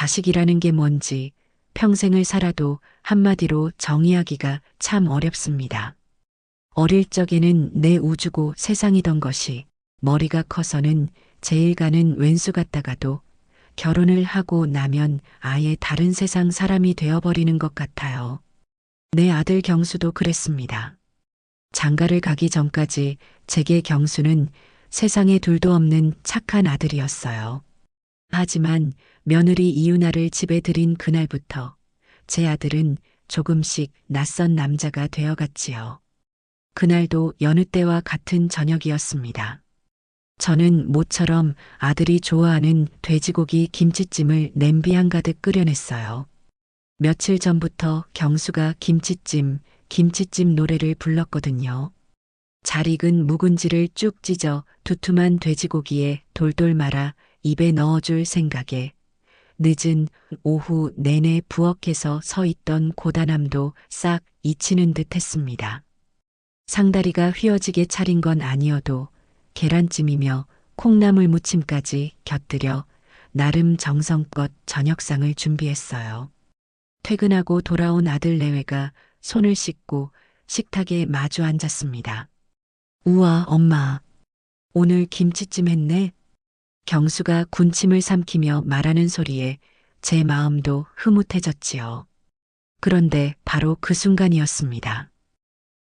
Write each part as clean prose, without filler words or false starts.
자식이라는 게 뭔지 평생을 살아도 한마디로 정의하기가 참 어렵습니다. 어릴 적에는 내 우주고 세상이던 것이 머리가 커서는 제일 가는 왼수 같다가도 결혼을 하고 나면 아예 다른 세상 사람이 되어버리는 것 같아요. 내 아들 경수도 그랬습니다. 장가를 가기 전까지 제게 경수는 세상에 둘도 없는 착한 아들이었어요. 하지만 며느리 이윤아를 집에 들인 그날부터 제 아들은 조금씩 낯선 남자가 되어갔지요. 그날도 여느 때와 같은 저녁이었습니다. 저는 모처럼 아들이 좋아하는 돼지고기 김치찜을 냄비 한가득 끓여냈어요. 며칠 전부터 경수가 김치찜 노래를 불렀거든요. 잘 익은 묵은지를 쭉 찢어 두툼한 돼지고기에 돌돌 말아 입에 넣어줄 생각에 늦은 오후 내내 부엌에서 서 있던 고단함도 싹 잊히는 듯 했습니다. 상다리가 휘어지게 차린 건 아니어도 계란찜이며 콩나물 무침까지 곁들여 나름 정성껏 저녁상을 준비했어요. 퇴근하고 돌아온 아들 내외가 손을 씻고 식탁에 마주 앉았습니다. 우와, 엄마. 오늘 김치찜 했네? 경수가 군침을 삼키며 말하는 소리에 제 마음도 흐뭇해졌지요. 그런데 바로 그 순간이었습니다.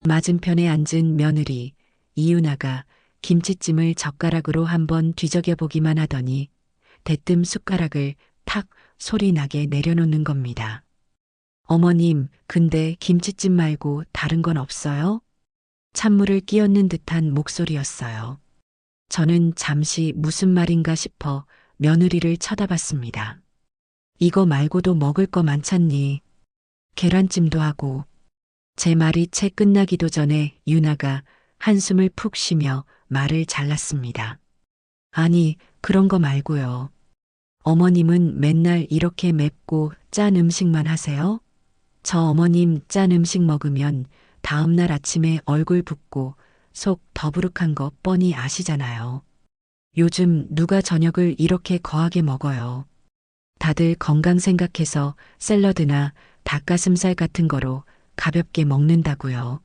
맞은편에 앉은 며느리 이윤아가 김치찜을 젓가락으로 한번 뒤적여 보기만 하더니 대뜸 숟가락을 탁 소리 나게 내려놓는 겁니다. 어머님, 근데 김치찜 말고 다른 건 없어요? 찬물을 끼얹는 듯한 목소리였어요. 저는 잠시 무슨 말인가 싶어 며느리를 쳐다봤습니다. 이거 말고도 먹을 거 많잖니. 계란찜도 하고. 제 말이 채 끝나기도 전에 윤아가 한숨을 푹 쉬며 말을 잘랐습니다. 아니, 그런 거 말고요. 어머님은 맨날 이렇게 맵고 짠 음식만 하세요? 저 어머님 짠 음식 먹으면 다음날 아침에 얼굴 붓고 속 더부룩한 거 뻔히 아시잖아요. 요즘 누가 저녁을 이렇게 거하게 먹어요. 다들 건강 생각해서 샐러드나 닭가슴살 같은 거로 가볍게 먹는다고요.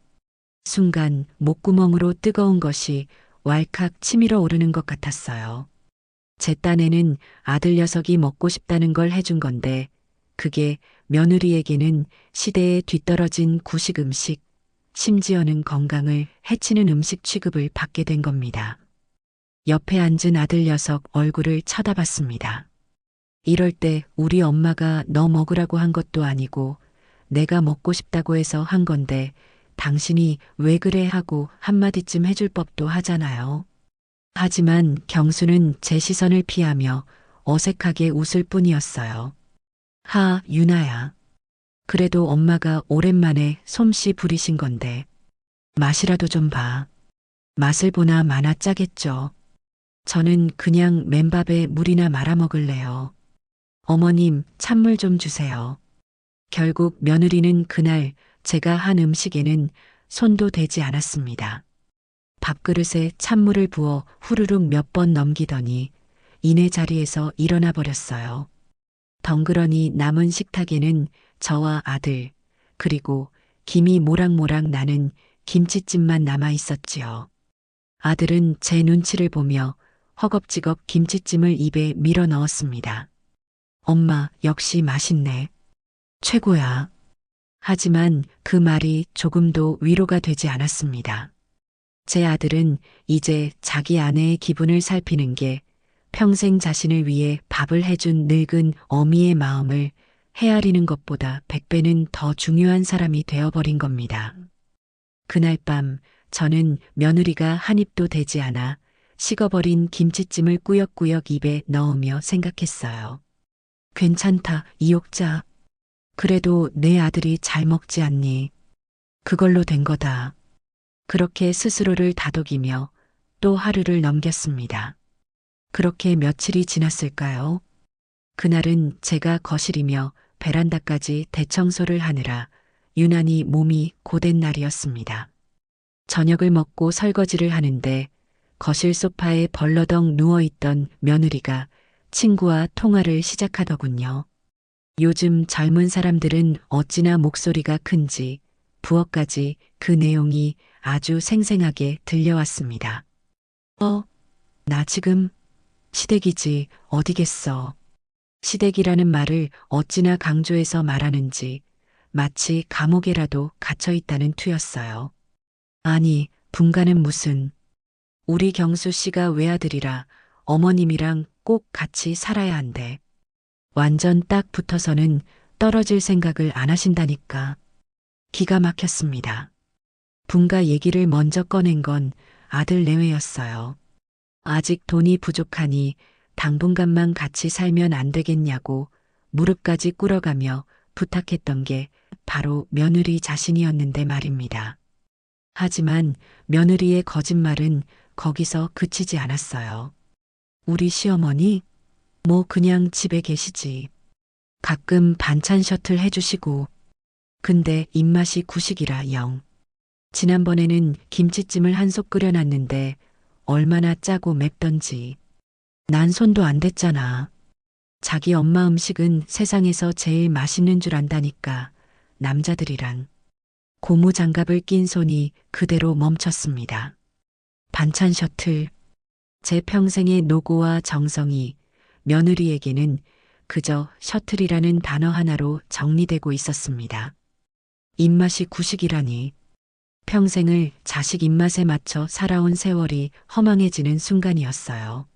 순간 목구멍으로 뜨거운 것이 왈칵 치밀어 오르는 것 같았어요. 제 딴에는 아들 녀석이 먹고 싶다는 걸 해준 건데 그게 며느리에게는 시대에 뒤떨어진 구식 음식, 심지어는 건강을 해치는 음식 취급을 받게 된 겁니다. 옆에 앉은 아들 녀석 얼굴을 쳐다봤습니다. 이럴 때 우리 엄마가 너 먹으라고 한 것도 아니고 내가 먹고 싶다고 해서 한 건데 당신이 왜 그래 하고 한마디쯤 해줄 법도 하잖아요. 하지만 경수는 제 시선을 피하며 어색하게 웃을 뿐이었어요. 하, 유나야. 그래도 엄마가 오랜만에 솜씨 부리신 건데 맛이라도 좀 봐. 맛을 보나 마나 짜겠죠. 저는 그냥 맨밥에 물이나 말아 먹을래요. 어머님, 찬물 좀 주세요. 결국 며느리는 그날 제가 한 음식에는 손도 대지 않았습니다. 밥그릇에 찬물을 부어 후루룩 몇 번 넘기더니 이내 자리에서 일어나 버렸어요. 덩그러니 남은 식탁에는 저와 아들, 그리고 김이 모락모락 나는 김치찜만 남아 있었지요. 아들은 제 눈치를 보며 허겁지겁 김치찜을 입에 밀어 넣었습니다. 엄마, 역시 맛있네. 최고야. 하지만 그 말이 조금도 위로가 되지 않았습니다. 제 아들은 이제 자기 아내의 기분을 살피는 게 평생 자신을 위해 밥을 해준 늙은 어미의 마음을 헤아리는 것보다 100배는 더 중요한 사람이 되어버린 겁니다. 그날 밤 저는 며느리가 한 입도 되지 않아 식어버린 김치찜을 꾸역꾸역 입에 넣으며 생각했어요. 괜찮다, 이옥자. 그래도 내 아들이 잘 먹지 않니? 그걸로 된 거다. 그렇게 스스로를 다독이며 또 하루를 넘겼습니다. 그렇게 며칠이 지났을까요? 그날은 제가 거실이며 베란다까지 대청소를 하느라 유난히 몸이 고된 날이었습니다. 저녁을 먹고 설거지를 하는데 거실 소파에 벌러덩 누워있던 며느리가 친구와 통화를 시작하더군요. 요즘 젊은 사람들은 어찌나 목소리가 큰지 부엌까지 그 내용이 아주 생생하게 들려왔습니다. 나 지금 시댁이지 어디겠어. 시댁이라는 말을 어찌나 강조해서 말하는지 마치 감옥에라도 갇혀 있다는 투였어요. 아니, 분가는 무슨. 우리 경수 씨가 외아들이라 어머님이랑 꼭 같이 살아야 한대. 완전 딱 붙어서는 떨어질 생각을 안 하신다니까. 기가 막혔습니다. 분가 얘기를 먼저 꺼낸 건 아들 내외였어요. 아직 돈이 부족하니 당분간만 같이 살면 안 되겠냐고 무릎까지 꿇어가며 부탁했던 게 바로 며느리 자신이었는데 말입니다. 하지만 며느리의 거짓말은 거기서 그치지 않았어요. 우리 시어머니? 뭐 그냥 집에 계시지. 가끔 반찬 셔틀 해주시고. 근데 입맛이 구식이라 영. 지난번에는 김치찜을 한 솥 끓여놨는데 얼마나 짜고 맵던지. 난 손도 안 댔잖아. 자기 엄마 음식은 세상에서 제일 맛있는 줄 안다니까. 남자들이란. 고무 장갑을 낀 손이 그대로 멈췄습니다. 반찬 셔틀. 제 평생의 노고와 정성이 며느리에게는 그저 셔틀이라는 단어 하나로 정리되고 있었습니다. 입맛이 구식이라니. 평생을 자식 입맛에 맞춰 살아온 세월이 허망해지는 순간이었어요.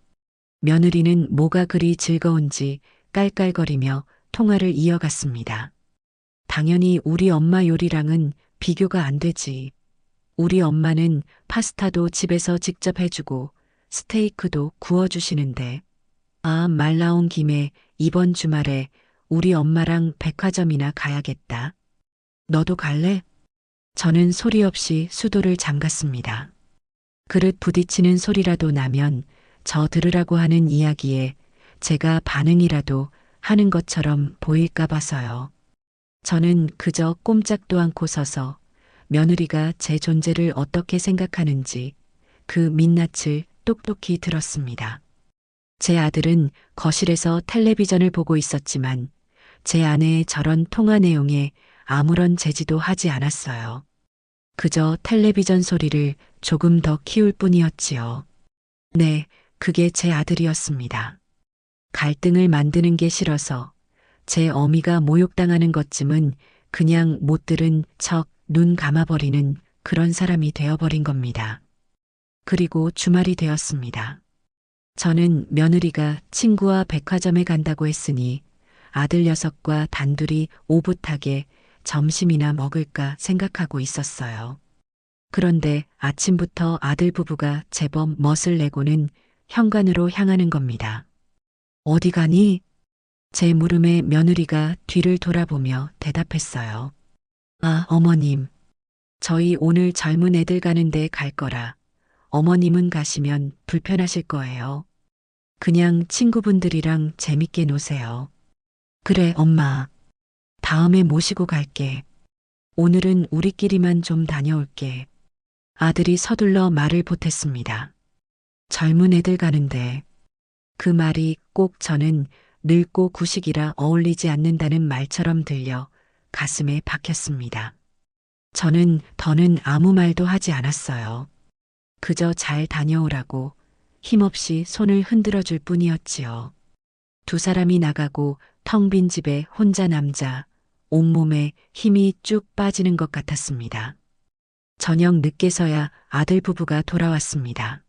며느리는 뭐가 그리 즐거운지 깔깔거리며 통화를 이어갔습니다. 당연히 우리 엄마 요리랑은 비교가 안 되지. 우리 엄마는 파스타도 집에서 직접 해주고 스테이크도 구워주시는데. 아, 말 나온 김에 이번 주말에 우리 엄마랑 백화점이나 가야겠다. 너도 갈래? 저는 소리 없이 수도를 잠갔습니다. 그릇 부딪히는 소리라도 나면 저 들으라고 하는 이야기에 제가 반응이라도 하는 것처럼 보일까 봐서요. 저는 그저 꼼짝도 않고 서서 며느리가 제 존재를 어떻게 생각하는지 그 민낯을 똑똑히 들었습니다. 제 아들은 거실에서 텔레비전을 보고 있었지만 제 아내의 저런 통화 내용에 아무런 제지도 하지 않았어요. 그저 텔레비전 소리를 조금 더 키울 뿐이었지요. 네, 그게 제 아들이었습니다. 갈등을 만드는 게 싫어서 제 어미가 모욕당하는 것쯤은 그냥 못 들은 척 눈 감아버리는 그런 사람이 되어버린 겁니다. 그리고 주말이 되었습니다. 저는 며느리가 친구와 백화점에 간다고 했으니 아들 녀석과 단둘이 오붓하게 점심이나 먹을까 생각하고 있었어요. 그런데 아침부터 아들 부부가 제법 멋을 내고는 현관으로 향하는 겁니다. 어디 가니? 제 물음에 며느리가 뒤를 돌아보며 대답했어요. 아, 어머님. 저희 오늘 젊은 애들 가는데 갈 거라. 어머님은 가시면 불편하실 거예요. 그냥 친구분들이랑 재밌게 노세요. 그래, 엄마. 다음에 모시고 갈게. 오늘은 우리끼리만 좀 다녀올게. 아들이 서둘러 말을 보탰습니다. 젊은 애들 가는데. 그 말이 꼭 저는 늙고 구식이라 어울리지 않는다는 말처럼 들려 가슴에 박혔습니다. 저는 더는 아무 말도 하지 않았어요. 그저 잘 다녀오라고 힘없이 손을 흔들어 줄 뿐이었지요. 두 사람이 나가고 텅 빈 집에 혼자 남자, 온몸에 힘이 쭉 빠지는 것 같았습니다. 저녁 늦게서야 아들 부부가 돌아왔습니다.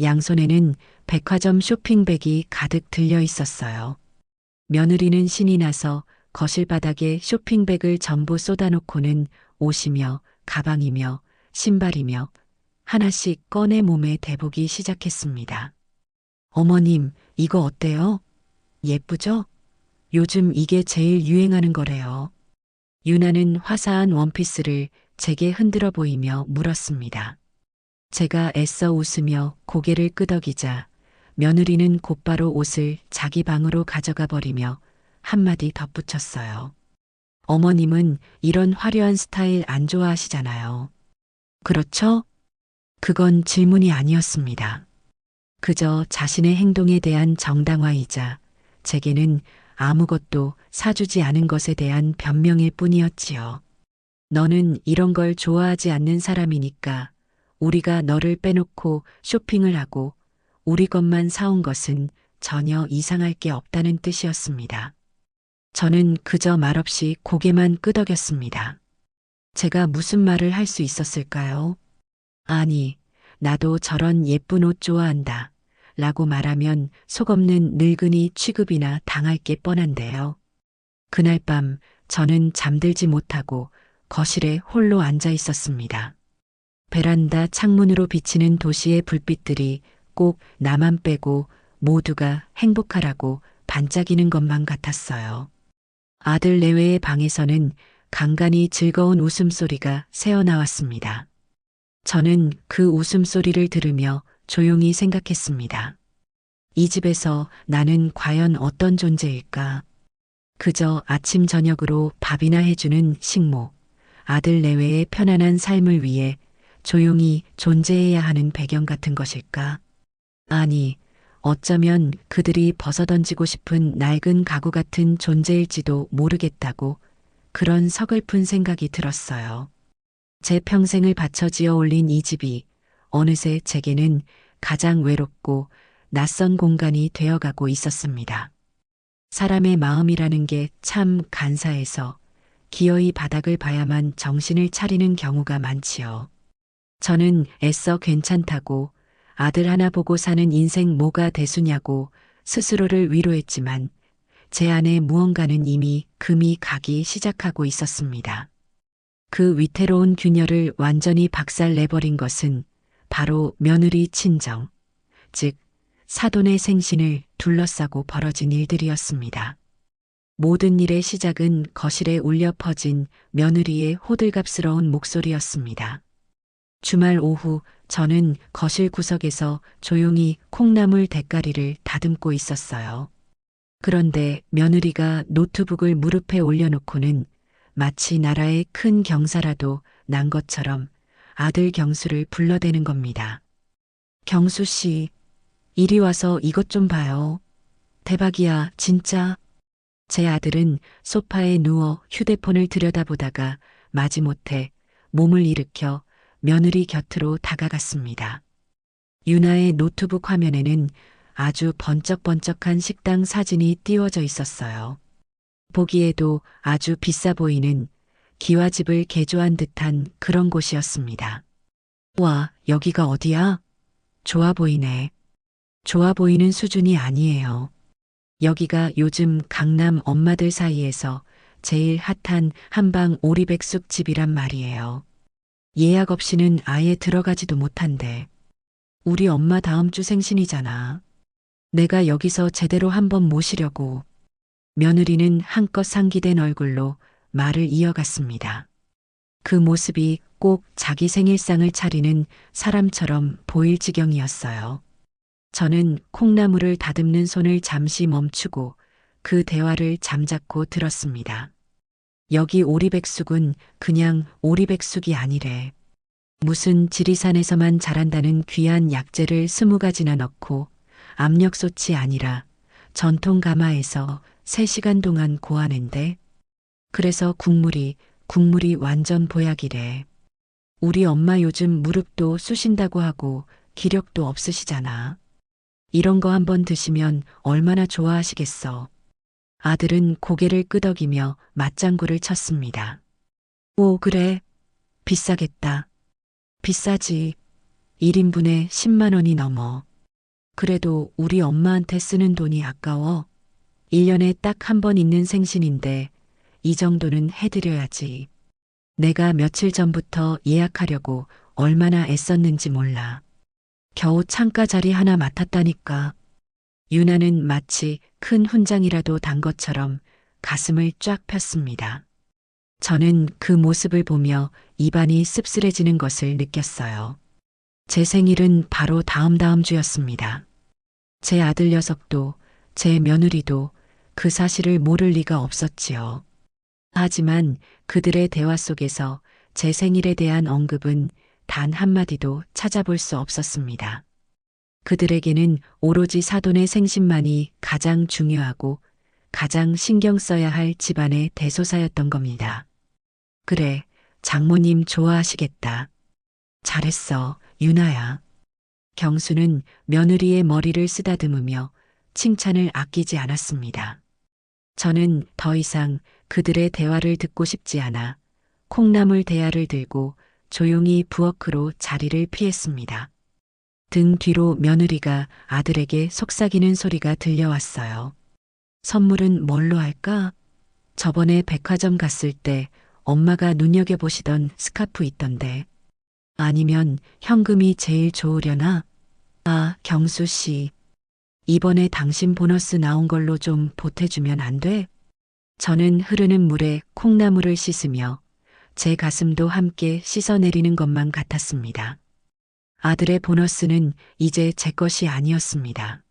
양손에는 백화점 쇼핑백이 가득 들려 있었어요. 며느리는 신이 나서 거실 바닥에 쇼핑백을 전부 쏟아놓고는 옷이며 가방이며 신발이며 하나씩 꺼내 몸에 대보기 시작했습니다. 어머님, 이거 어때요? 예쁘죠? 요즘 이게 제일 유행하는 거래요. 유나는 화사한 원피스를 제게 흔들어 보이며 물었습니다. 제가 애써 웃으며 고개를 끄덕이자 며느리는 곧바로 옷을 자기 방으로 가져가 버리며 한마디 덧붙였어요. 어머님은 이런 화려한 스타일 안 좋아하시잖아요. 그렇죠? 그건 질문이 아니었습니다. 그저 자신의 행동에 대한 정당화이자 제게는 아무것도 사주지 않은 것에 대한 변명일 뿐이었지요. 너는 이런 걸 좋아하지 않는 사람이니까 우리가 너를 빼놓고 쇼핑을 하고 우리 것만 사온 것은 전혀 이상할 게 없다는 뜻이었습니다. 저는 그저 말없이 고개만 끄덕였습니다. 제가 무슨 말을 할 수 있었을까요? 아니, 나도 저런 예쁜 옷 좋아한다. 라고 말하면 속없는 늙은이 취급이나 당할 게 뻔한데요. 그날 밤 저는 잠들지 못하고 거실에 홀로 앉아 있었습니다. 베란다 창문으로 비치는 도시의 불빛들이 꼭 나만 빼고 모두가 행복하라고 반짝이는 것만 같았어요. 아들 내외의 방에서는 간간히 즐거운 웃음소리가 새어나왔습니다. 저는 그 웃음소리를 들으며 조용히 생각했습니다. 이 집에서 나는 과연 어떤 존재일까? 그저 아침 저녁으로 밥이나 해주는 식모, 아들 내외의 편안한 삶을 위해 조용히 존재해야 하는 배경 같은 것일까? 아니, 어쩌면 그들이 벗어던지고 싶은 낡은 가구 같은 존재일지도 모르겠다고 그런 서글픈 생각이 들었어요. 제 평생을 바쳐 지어 올린 이 집이 어느새 제게는 가장 외롭고 낯선 공간이 되어가고 있었습니다. 사람의 마음이라는 게 참 간사해서 기어이 바닥을 봐야만 정신을 차리는 경우가 많지요. 저는 애써 괜찮다고 아들 하나 보고 사는 인생 뭐가 대수냐고 스스로를 위로했지만 제 안에 무언가는 이미 금이 가기 시작하고 있었습니다. 그 위태로운 균열을 완전히 박살내버린 것은 바로 며느리 친정, 즉 사돈의 생신을 둘러싸고 벌어진 일들이었습니다. 모든 일의 시작은 거실에 울려 퍼진 며느리의 호들갑스러운 목소리였습니다. 주말 오후 저는 거실 구석에서 조용히 콩나물 대가리를 다듬고 있었어요. 그런데 며느리가 노트북을 무릎에 올려놓고는 마치 나라의 큰 경사라도 난 것처럼 아들 경수를 불러대는 겁니다. 경수 씨, 이리 와서 이것 좀 봐요. 대박이야, 진짜. 제 아들은 소파에 누워 휴대폰을 들여다보다가 마지못해 몸을 일으켜 며느리 곁으로 다가갔습니다. 유나의 노트북 화면에는 아주 번쩍번쩍한 식당 사진이 띄워져 있었어요. 보기에도 아주 비싸 보이는 기와집을 개조한 듯한 그런 곳이었습니다. 와, 여기가 어디야? 좋아 보이네. 좋아 보이는 수준이 아니에요. 여기가 요즘 강남 엄마들 사이에서 제일 핫한 한방 오리백숙 집이란 말이에요. 예약 없이는 아예 들어가지도 못한대. 우리 엄마 다음 주 생신이잖아. 내가 여기서 제대로 한번 모시려고. 며느리는 한껏 상기된 얼굴로 말을 이어갔습니다. 그 모습이 꼭 자기 생일상을 차리는 사람처럼 보일 지경이었어요. 저는 콩나물을 다듬는 손을 잠시 멈추고 그 대화를 잠자코 들었습니다. 여기 오리백숙은 그냥 오리백숙이 아니래. 무슨 지리산에서만 자란다는 귀한 약재를 20가지나 넣고 압력솥이 아니라 전통 가마에서 3시간 동안 고하는데 그래서 국물이 완전 보약이래. 우리 엄마 요즘 무릎도 쑤신다고 하고 기력도 없으시잖아. 이런 거 한번 드시면 얼마나 좋아하시겠어. 아들은 고개를 끄덕이며 맞장구를 쳤습니다. 오, 그래. 비싸겠다. 비싸지. 1인분에 10만 원이 넘어. 그래도 우리 엄마한테 쓰는 돈이 아까워. 1년에 딱 한 번 있는 생신인데 이 정도는 해드려야지. 내가 며칠 전부터 예약하려고 얼마나 애썼는지 몰라. 겨우 창가 자리 하나 맡았다니까. 유나는 마치 큰 훈장이라도 단 것처럼 가슴을 쫙 폈습니다. 저는 그 모습을 보며 입안이 씁쓸해지는 것을 느꼈어요. 제 생일은 바로 다음 주였습니다. 제 아들 녀석도 제 며느리도 그 사실을 모를 리가 없었지요. 하지만 그들의 대화 속에서 제 생일에 대한 언급은 단 한마디도 찾아볼 수 없었습니다. 그들에게는 오로지 사돈의 생신만이 가장 중요하고 가장 신경 써야 할 집안의 대소사였던 겁니다. 그래, 장모님 좋아하시겠다. 잘했어, 유나야. 경수는 며느리의 머리를 쓰다듬으며 칭찬을 아끼지 않았습니다. 저는 더 이상 그들의 대화를 듣고 싶지 않아 콩나물 대야를 들고 조용히 부엌으로 자리를 피했습니다. 등 뒤로 며느리가 아들에게 속삭이는 소리가 들려왔어요. 선물은 뭘로 할까? 저번에 백화점 갔을 때 엄마가 눈여겨보시던 스카프 있던데. 아니면 현금이 제일 좋으려나? 아, 경수 씨. 이번에 당신 보너스 나온 걸로 좀 보태주면 안 돼? 저는 흐르는 물에 콩나물을 씻으며 제 가슴도 함께 씻어내리는 것만 같았습니다. 아들의 보너스는 이제 제 것이 아니었습니다.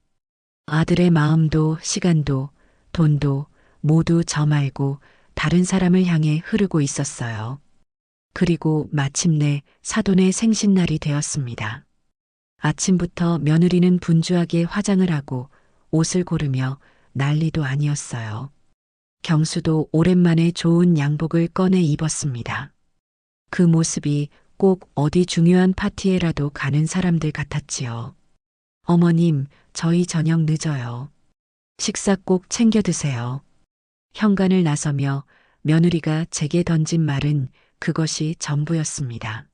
아들의 마음도 시간도 돈도 모두 저 말고 다른 사람을 향해 흐르고 있었어요. 그리고 마침내 사돈의 생신날이 되었습니다. 아침부터 며느리는 분주하게 화장을 하고 옷을 고르며 난리도 아니었어요. 경수도 오랜만에 좋은 양복을 꺼내 입었습니다. 그 모습이 꼭 어디 중요한 파티에라도 가는 사람들 같았지요. 어머님, 저희 저녁 늦어요. 식사 꼭 챙겨 드세요. 현관을 나서며 며느리가 제게 던진 말은 그것이 전부였습니다.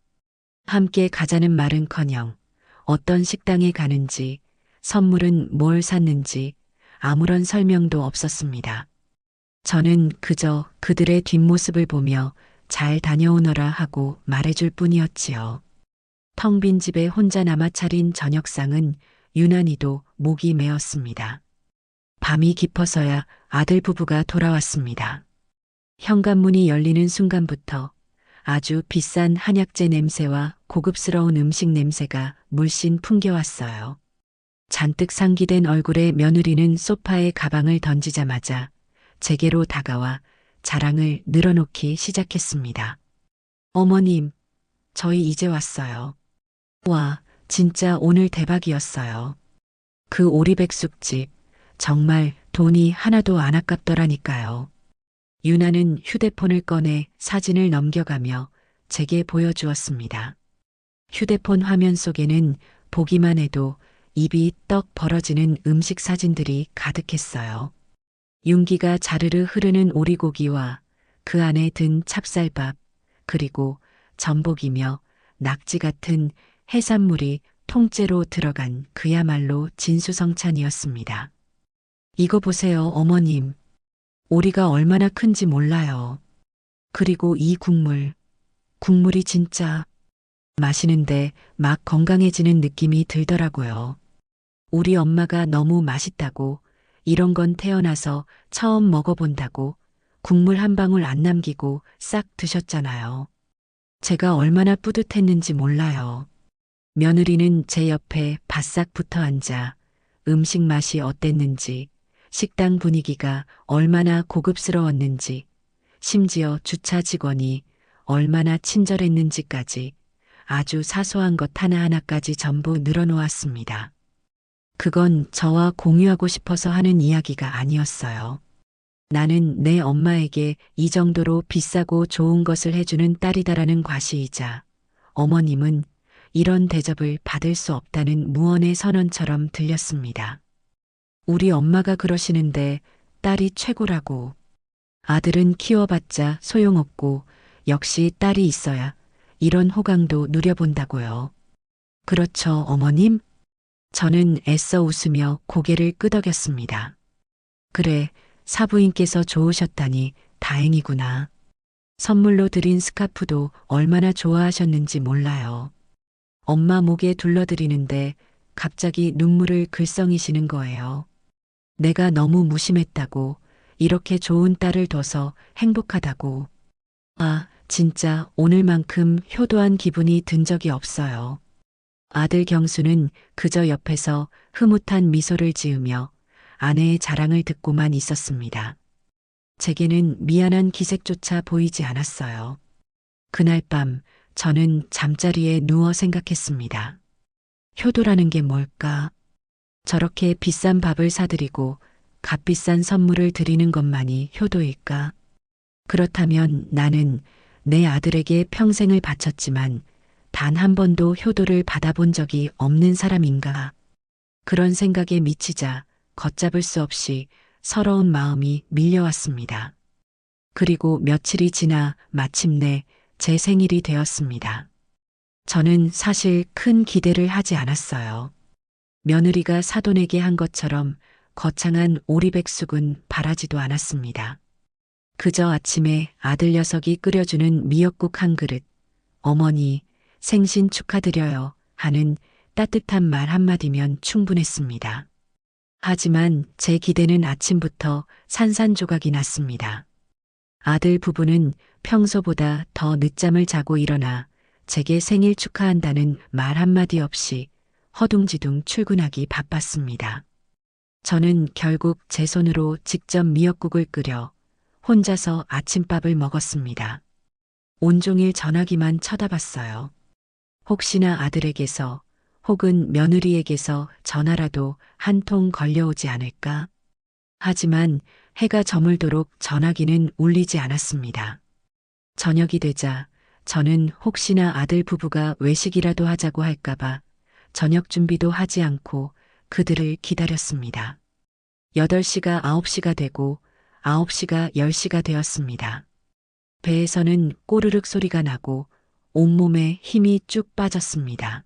함께 가자는 말은커녕 어떤 식당에 가는지, 선물은 뭘 샀는지 아무런 설명도 없었습니다. 저는 그저 그들의 뒷모습을 보며 잘 다녀오너라 하고 말해줄 뿐이었지요. 텅 빈 집에 혼자 남아 차린 저녁상은 유난히도 목이 메었습니다. 밤이 깊어서야 아들 부부가 돌아왔습니다. 현관문이 열리는 순간부터 아주 비싼 한약재 냄새와 고급스러운 음식 냄새가 물씬 풍겨왔어요. 잔뜩 상기된 얼굴에 며느리는 소파에 가방을 던지자마자 제게로 다가와 자랑을 늘어놓기 시작했습니다. 어머님, 저희 이제 왔어요. 와, 진짜 오늘 대박이었어요. 그 오리백숙집, 정말 돈이 하나도 안 아깝더라니까요. 유나는 휴대폰을 꺼내 사진을 넘겨가며 제게 보여주었습니다. 휴대폰 화면 속에는 보기만 해도 입이 떡 벌어지는 음식 사진들이 가득했어요. 윤기가 자르르 흐르는 오리고기와 그 안에 든 찹쌀밥, 그리고 전복이며 낙지 같은 해산물이 통째로 들어간 그야말로 진수성찬이었습니다. 이거 보세요, 어머님. 오리가 얼마나 큰지 몰라요. 그리고 이 국물이 진짜 마시는데 막 건강해지는 느낌이 들더라고요. 우리 엄마가 너무 맛있다고, 이런 건 태어나서 처음 먹어본다고 국물 한 방울 안 남기고 싹 드셨잖아요. 제가 얼마나 뿌듯했는지 몰라요. 며느리는 제 옆에 바싹 붙어 앉아 음식 맛이 어땠는지, 식당 분위기가 얼마나 고급스러웠는지, 심지어 주차 직원이 얼마나 친절했는지까지 아주 사소한 것 하나하나까지 전부 늘어놓았습니다. 그건 저와 공유하고 싶어서 하는 이야기가 아니었어요. 나는 내 엄마에게 이 정도로 비싸고 좋은 것을 해주는 딸이다라는 과시이자 어머님은 이런 대접을 받을 수 없다는 무언의 선언처럼 들렸습니다. 우리 엄마가 그러시는데 딸이 최고라고. 아들은 키워봤자 소용없고 역시 딸이 있어야 이런 호강도 누려본다고요. 그렇죠, 어머님? 저는 애써 웃으며 고개를 끄덕였습니다. 그래, 사부인께서 좋으셨다니 다행이구나. 선물로 드린 스카프도 얼마나 좋아하셨는지 몰라요. 엄마 목에 둘러드리는데 갑자기 눈물을 글썽이시는 거예요. 내가 너무 무심했다고, 이렇게 좋은 딸을 둬서 행복하다고. 아, 진짜 오늘만큼 효도한 기분이 든 적이 없어요. 아들 경수는 그저 옆에서 흐뭇한 미소를 지으며 아내의 자랑을 듣고만 있었습니다. 제게는 미안한 기색조차 보이지 않았어요. 그날 밤 저는 잠자리에 누워 생각했습니다. 효도라는 게 뭘까? 저렇게 비싼 밥을 사드리고 값비싼 선물을 드리는 것만이 효도일까? 그렇다면 나는 내 아들에게 평생을 바쳤지만 단 한 번도 효도를 받아본 적이 없는 사람인가? 그런 생각에 미치자 걷잡을 수 없이 서러운 마음이 밀려왔습니다. 그리고 며칠이 지나 마침내 제 생일이 되었습니다. 저는 사실 큰 기대를 하지 않았어요. 며느리가 사돈에게 한 것처럼 거창한 오리백숙은 바라지도 않았습니다. 그저 아침에 아들 녀석이 끓여주는 미역국 한 그릇, 어머니, 생신 축하드려요 하는 따뜻한 말 한마디면 충분했습니다. 하지만 제 기대는 아침부터 산산조각이 났습니다. 아들 부부는 평소보다 더 늦잠을 자고 일어나 제게 생일 축하한다는 말 한마디 없이 허둥지둥 출근하기 바빴습니다. 저는 결국 제 손으로 직접 미역국을 끓여 혼자서 아침밥을 먹었습니다. 온종일 전화기만 쳐다봤어요. 혹시나 아들에게서 혹은 며느리에게서 전화라도 한 통 걸려오지 않을까? 하지만 해가 저물도록 전화기는 울리지 않았습니다. 저녁이 되자 저는 혹시나 아들 부부가 외식이라도 하자고 할까봐 저녁 준비도 하지 않고 그들을 기다렸습니다. 8시가 9시가 되고 9시가 10시가 되었습니다. 배에서는 꼬르륵 소리가 나고 온몸에 힘이 쭉 빠졌습니다.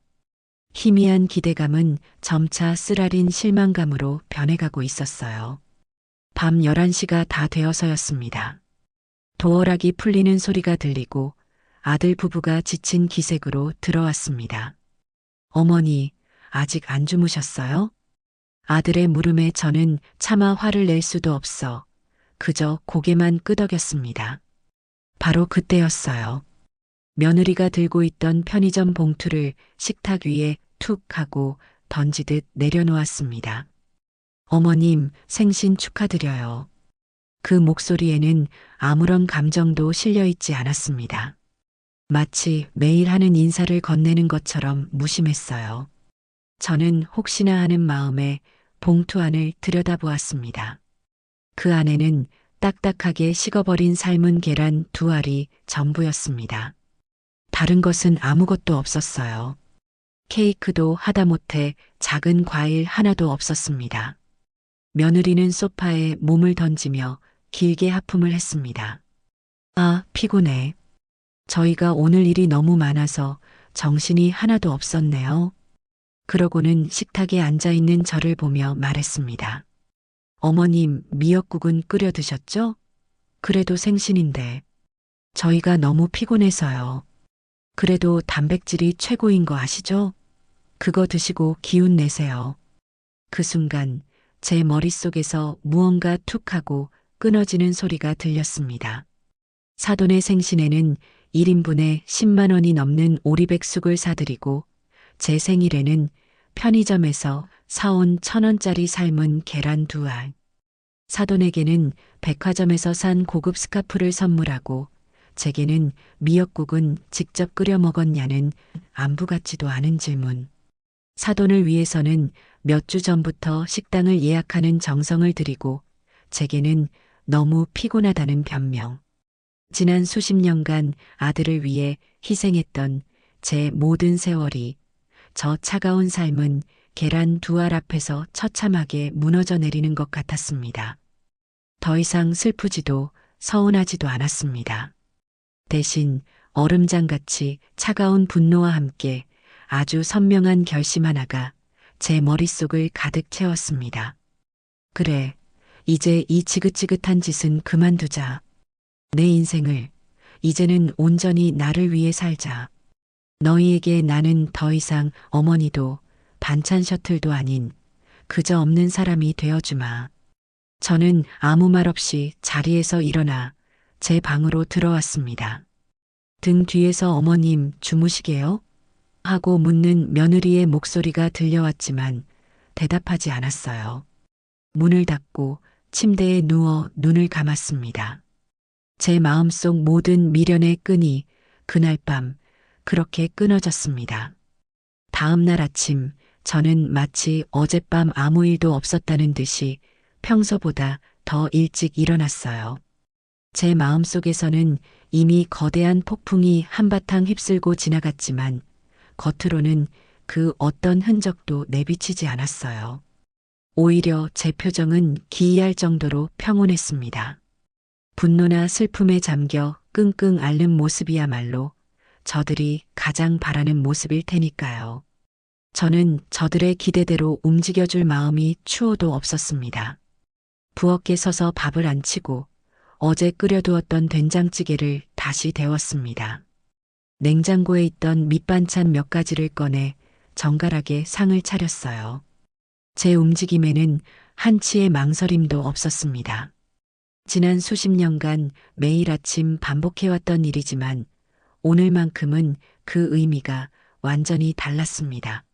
희미한 기대감은 점차 쓰라린 실망감으로 변해가고 있었어요. 밤 11시가 다 되어서였습니다. 도어락이 풀리는 소리가 들리고 아들 부부가 지친 기색으로 들어왔습니다. 어머니, 아직 안 주무셨어요? 아들의 물음에 저는 차마 화를 낼 수도 없어 그저 고개만 끄덕였습니다. 바로 그때였어요. 며느리가 들고 있던 편의점 봉투를 식탁 위에 툭 하고 던지듯 내려놓았습니다. 어머님, 생신 축하드려요. 그 목소리에는 아무런 감정도 실려 있지 않았습니다. 마치 매일 하는 인사를 건네는 것처럼 무심했어요. 저는 혹시나 하는 마음에 봉투 안을 들여다보았습니다. 그 안에는 딱딱하게 식어버린 삶은 계란 2알이 전부였습니다. 다른 것은 아무것도 없었어요. 케이크도 하다못해 작은 과일 하나도 없었습니다. 며느리는 소파에 몸을 던지며 길게 하품을 했습니다. 아, 피곤해. 저희가 오늘 일이 너무 많아서 정신이 하나도 없었네요. 그러고는 식탁에 앉아있는 저를 보며 말했습니다. 어머님, 미역국은 끓여 드셨죠? 그래도 생신인데. 저희가 너무 피곤해서요. 그래도 단백질이 최고인 거 아시죠? 그거 드시고 기운 내세요. 그 순간 제 머릿속에서 무언가 툭 하고 끊어지는 소리가 들렸습니다. 사돈의 생신에는 1인분에 10만 원이 넘는 오리백숙을 사드리고 제 생일에는 편의점에서 사온 1,000원짜리 삶은 계란 2알. 사돈에게는 백화점에서 산 고급 스카프를 선물하고 제게는 미역국은 직접 끓여 먹었냐는 안부 같지도 않은 질문. 사돈을 위해서는 몇 주 전부터 식당을 예약하는 정성을 들이고 제게는 너무 피곤하다는 변명. 지난 수십 년간 아들을 위해 희생했던 제 모든 세월이 저 차가운 삶은 계란 2알 앞에서 처참하게 무너져 내리는 것 같았습니다. 더 이상 슬프지도 서운하지도 않았습니다. 대신 얼음장같이 차가운 분노와 함께 아주 선명한 결심 하나가 제 머릿속을 가득 채웠습니다. 그래, 이제 이 지긋지긋한 짓은 그만두자. 내 인생을 이제는 온전히 나를 위해 살자. 너희에게 나는 더 이상 어머니도 반찬 셔틀도 아닌 그저 없는 사람이 되어주마. 저는 아무 말 없이 자리에서 일어나 제 방으로 들어왔습니다. 등 뒤에서 어머님 주무시게요? 하고 묻는 며느리의 목소리가 들려왔지만 대답하지 않았어요. 문을 닫고 침대에 누워 눈을 감았습니다. 제 마음속 모든 미련의 끈이 그날 밤 그렇게 끊어졌습니다. 다음 날 아침 저는 마치 어젯밤 아무 일도 없었다는 듯이 평소보다 더 일찍 일어났어요. 제 마음속에서는 이미 거대한 폭풍이 한바탕 휩쓸고 지나갔지만 겉으로는 그 어떤 흔적도 내비치지 않았어요. 오히려 제 표정은 기이할 정도로 평온했습니다. 분노나 슬픔에 잠겨 끙끙 앓는 모습이야말로 저들이 가장 바라는 모습일 테니까요. 저는 저들의 기대대로 움직여줄 마음이 추호도 없었습니다. 부엌에 서서 밥을 안 치고 어제 끓여두었던 된장찌개를 다시 데웠습니다. 냉장고에 있던 밑반찬 몇 가지를 꺼내 정갈하게 상을 차렸어요. 제 움직임에는 한치의 망설임도 없었습니다. 지난 수십 년간 매일 아침 반복해왔던 일이지만 오늘만큼은 그 의미가 완전히 달랐습니다.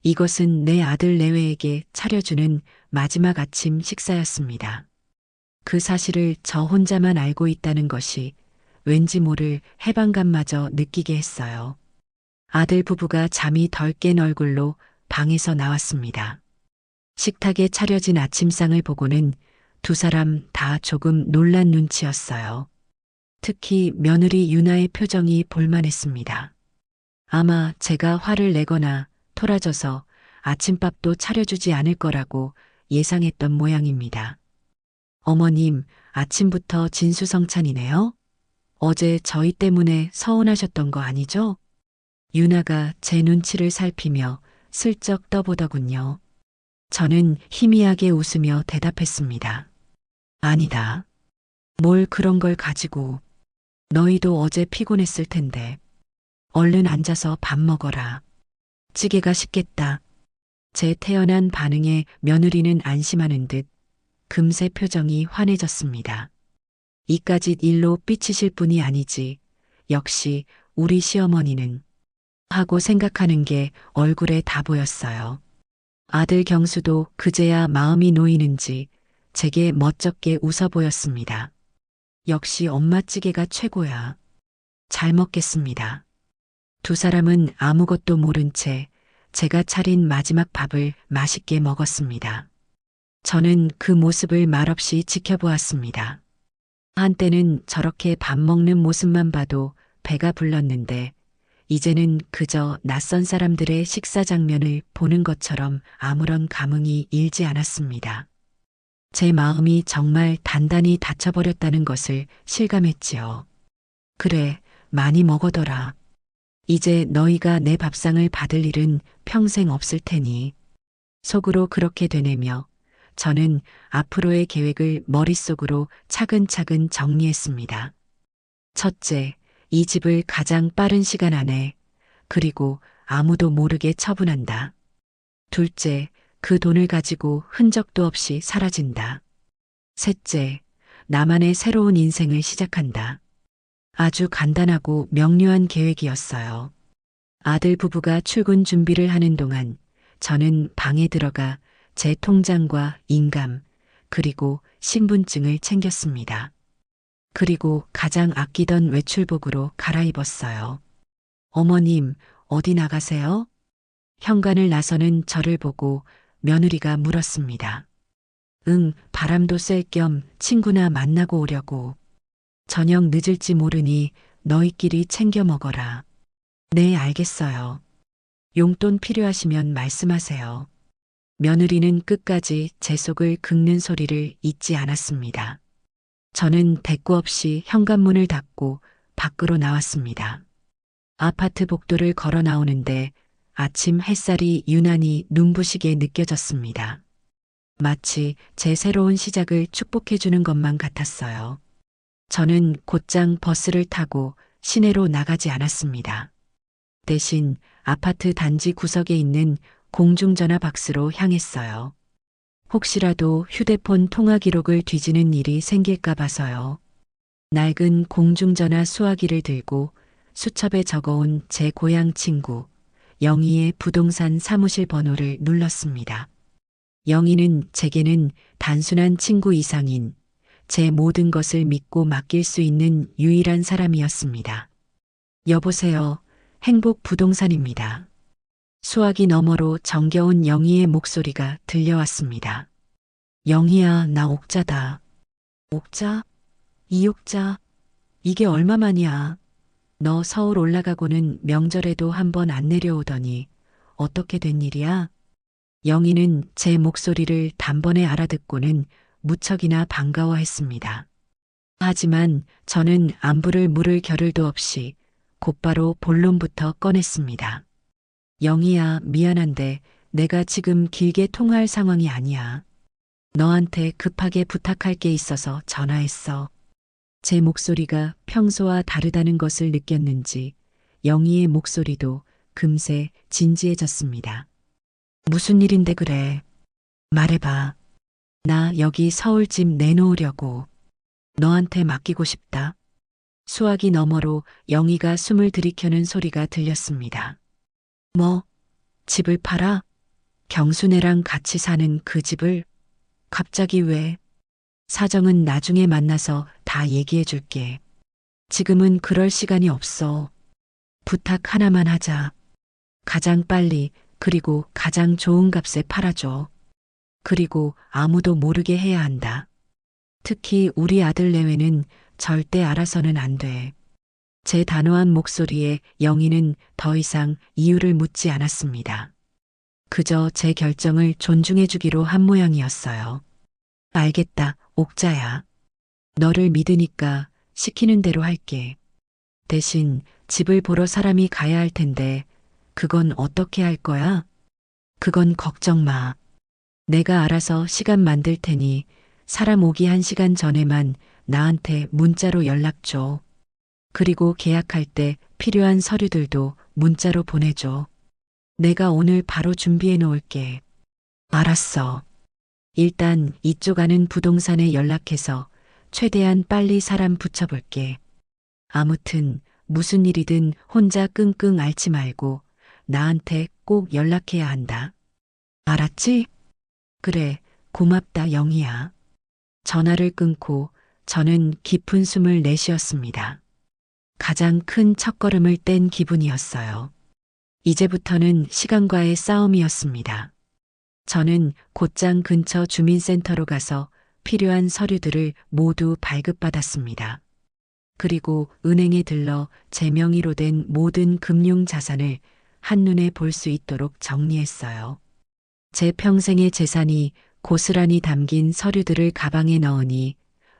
이것은 내 아들 내외에게 차려주는 마지막 아침 식사였습니다. 그 사실을 저 혼자만 알고 있다는 것이 왠지 모를 해방감마저 느끼게 했어요. 아들 부부가 잠이 덜 깬 얼굴로 방에서 나왔습니다. 식탁에 차려진 아침상을 보고는 두 사람 다 조금 놀란 눈치였어요. 특히 며느리 유나의 표정이 볼만했습니다. 아마 제가 화를 내거나 토라져서 아침밥도 차려주지 않을 거라고 예상했던 모양입니다. 어머님, 아침부터 진수성찬이네요? 어제 저희 때문에 서운하셨던 거 아니죠? 유나가 제 눈치를 살피며 슬쩍 떠보더군요. 저는 희미하게 웃으며 대답했습니다. 아니다. 뭘 그런 걸 가지고. 너희도 어제 피곤했을 텐데. 얼른 앉아서 밥 먹어라. 찌개가 식겠다. 제 태연한 반응에 며느리는 안심하는 듯 금세 표정이 환해졌습니다. 이까짓 일로 삐치실 분이 아니지. 역시 우리 시어머니는 하고 생각하는 게 얼굴에 다 보였어요. 아들 경수도 그제야 마음이 놓이는지 제게 멋쩍게 웃어 보였습니다. 역시 엄마 찌개가 최고야. 잘 먹겠습니다. 두 사람은 아무것도 모른 채 제가 차린 마지막 밥을 맛있게 먹었습니다. 저는 그 모습을 말없이 지켜보았습니다. 한때는 저렇게 밥 먹는 모습만 봐도 배가 불렀는데 이제는 그저 낯선 사람들의 식사 장면을 보는 것처럼 아무런 감흥이 일지 않았습니다. 제 마음이 정말 단단히 닫혀버렸다는 것을 실감했지요. 그래, 많이 먹어둬라. 이제 너희가 내 밥상을 받을 일은 평생 없을 테니. 속으로 그렇게 되뇌며 저는 앞으로의 계획을 머릿속으로 차근차근 정리했습니다. 첫째, 이 집을 가장 빠른 시간 안에 그리고 아무도 모르게 처분한다. 둘째, 그 돈을 가지고 흔적도 없이 사라진다. 셋째, 나만의 새로운 인생을 시작한다. 아주 간단하고 명료한 계획이었어요. 아들 부부가 출근 준비를 하는 동안 저는 방에 들어가 제 통장과 인감, 그리고 신분증을 챙겼습니다. 그리고 가장 아끼던 외출복으로 갈아입었어요. 어머님, 어디 나가세요? 현관을 나서는 저를 보고 며느리가 물었습니다. 응, 바람도 쐴 겸 친구나 만나고 오려고. 저녁 늦을지 모르니 너희끼리 챙겨 먹어라. 네, 알겠어요. 용돈 필요하시면 말씀하세요. 며느리는 끝까지 제 속을 긁는 소리를 잊지 않았습니다. 저는 대꾸 없이 현관문을 닫고 밖으로 나왔습니다. 아파트 복도를 걸어 나오는데 아침 햇살이 유난히 눈부시게 느껴졌습니다. 마치 제 새로운 시작을 축복해주는 것만 같았어요. 저는 곧장 버스를 타고 시내로 나가지 않았습니다. 대신 아파트 단지 구석에 있는 공중전화 박스로 향했어요. 혹시라도 휴대폰 통화 기록을 뒤지는 일이 생길까 봐서요. 낡은 공중전화 수화기를 들고 수첩에 적어온 제 고향 친구 영희의 부동산 사무실 번호를 눌렀습니다. 영희는 제게는 단순한 친구 이상인 제 모든 것을 믿고 맡길 수 있는 유일한 사람이었습니다. 여보세요. 행복 부동산입니다. 수화기 너머로 정겨운 영희의 목소리가 들려왔습니다. 영희야, 나 옥자다. 옥자? 이옥자? 이게 얼마만이야? 너 서울 올라가고는 명절에도 한 번 안 내려오더니 어떻게 된 일이야? 영희는 제 목소리를 단번에 알아듣고는 무척이나 반가워했습니다. 하지만 저는 안부를 물을 겨를도 없이 곧바로 본론부터 꺼냈습니다. 영희야, 미안한데 내가 지금 길게 통화할 상황이 아니야. 너한테 급하게 부탁할 게 있어서 전화했어. 제 목소리가 평소와 다르다는 것을 느꼈는지 영희의 목소리도 금세 진지해졌습니다. 무슨 일인데 그래? 말해봐. 나 여기 서울집 내놓으려고. 너한테 맡기고 싶다. 수화기 너머로 영희가 숨을 들이켜는 소리가 들렸습니다. 뭐? 집을 팔아? 경순애랑 같이 사는 그 집을? 갑자기 왜? 사정은 나중에 만나서 다 얘기해 줄게. 지금은 그럴 시간이 없어. 부탁 하나만 하자. 가장 빨리 그리고 가장 좋은 값에 팔아줘. 그리고 아무도 모르게 해야 한다. 특히 우리 아들 내외는 절대 알아서는 안 돼. 제 단호한 목소리에 영희는 더 이상 이유를 묻지 않았습니다. 그저 제 결정을 존중해 주기로 한 모양이었어요. 알겠다, 옥자야. 너를 믿으니까 시키는 대로 할게. 대신 집을 보러 사람이 가야 할 텐데 그건 어떻게 할 거야? 그건 걱정 마. 내가 알아서 시간 만들 테니 사람 오기 1시간 전에만 나한테 문자로 연락 줘. 그리고 계약할 때 필요한 서류들도 문자로 보내줘. 내가 오늘 바로 준비해 놓을게. 알았어. 일단 이쪽 아는 부동산에 연락해서 최대한 빨리 사람 붙여볼게. 아무튼 무슨 일이든 혼자 끙끙 앓지 말고 나한테 꼭 연락해야 한다. 알았지? 그래, 고맙다 영희야. 전화를 끊고 저는 깊은 숨을 내쉬었습니다. 가장 큰 첫걸음을 뗀 기분이었어요. 이제부터는 시간과의 싸움이었습니다. 저는 곧장 근처 주민센터로 가서 필요한 서류들을 모두 발급받았습니다. 그리고 은행에 들러 제 명의로 된 모든 금융 자산을 한눈에 볼 수 있도록 정리했어요. 제 평생의 재산이 고스란히 담긴 서류들을 가방에 넣으니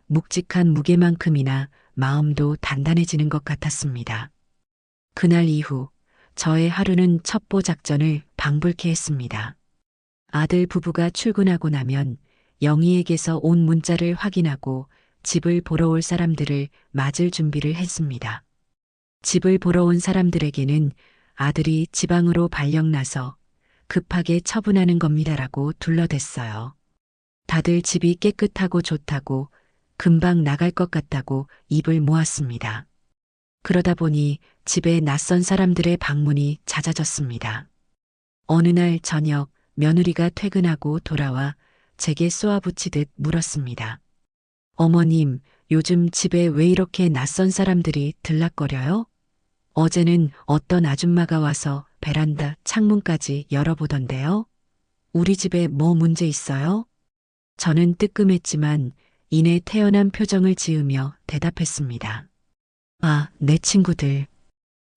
묵직한 무게만큼이나 마음도 단단해지는 것 같았습니다. 그날 이후 저의 하루는 첩보 작전을 방불케 했습니다. 아들 부부가 출근하고 나면 영희에게서 온 문자를 확인하고 집을 보러 올 사람들을 맞을 준비를 했습니다. 집을 보러 온 사람들에게는 아들이 지방으로 발령나서 급하게 처분하는 겁니다라고 둘러댔어요. 다들 집이 깨끗하고 좋다고 금방 나갈 것 같다고 입을 모았습니다. 그러다 보니 집에 낯선 사람들의 방문이 잦아졌습니다. 어느 날 저녁 며느리가 퇴근하고 돌아와 제게 쏘아붙이듯 물었습니다. 어머님, 요즘 집에 왜 이렇게 낯선 사람들이 들락거려요? 어제는 어떤 아줌마가 와서 베란다 창문까지 열어보던데요. 우리 집에 뭐 문제 있어요? 저는 뜨끔했지만 이내 태연한 표정을 지으며 대답했습니다. 아, 내 친구들.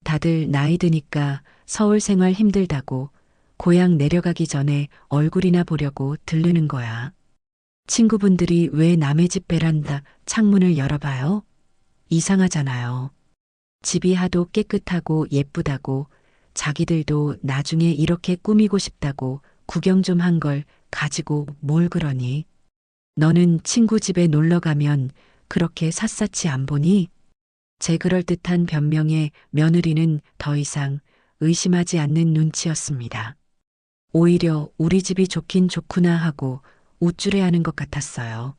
다들 나이 드니까 서울 생활 힘들다고 고향 내려가기 전에 얼굴이나 보려고 들르는 거야. 친구분들이 왜 남의 집 베란다 창문을 열어봐요? 이상하잖아요. 집이 하도 깨끗하고 예쁘다고 자기들도 나중에 이렇게 꾸미고 싶다고 구경 좀 한 걸 가지고 뭘 그러니? 너는 친구 집에 놀러 가면 그렇게 샅샅이 안 보니? 제 그럴듯한 변명에 며느리는 더 이상 의심하지 않는 눈치였습니다. 오히려 우리 집이 좋긴 좋구나 하고 우쭐해하는 것 같았어요.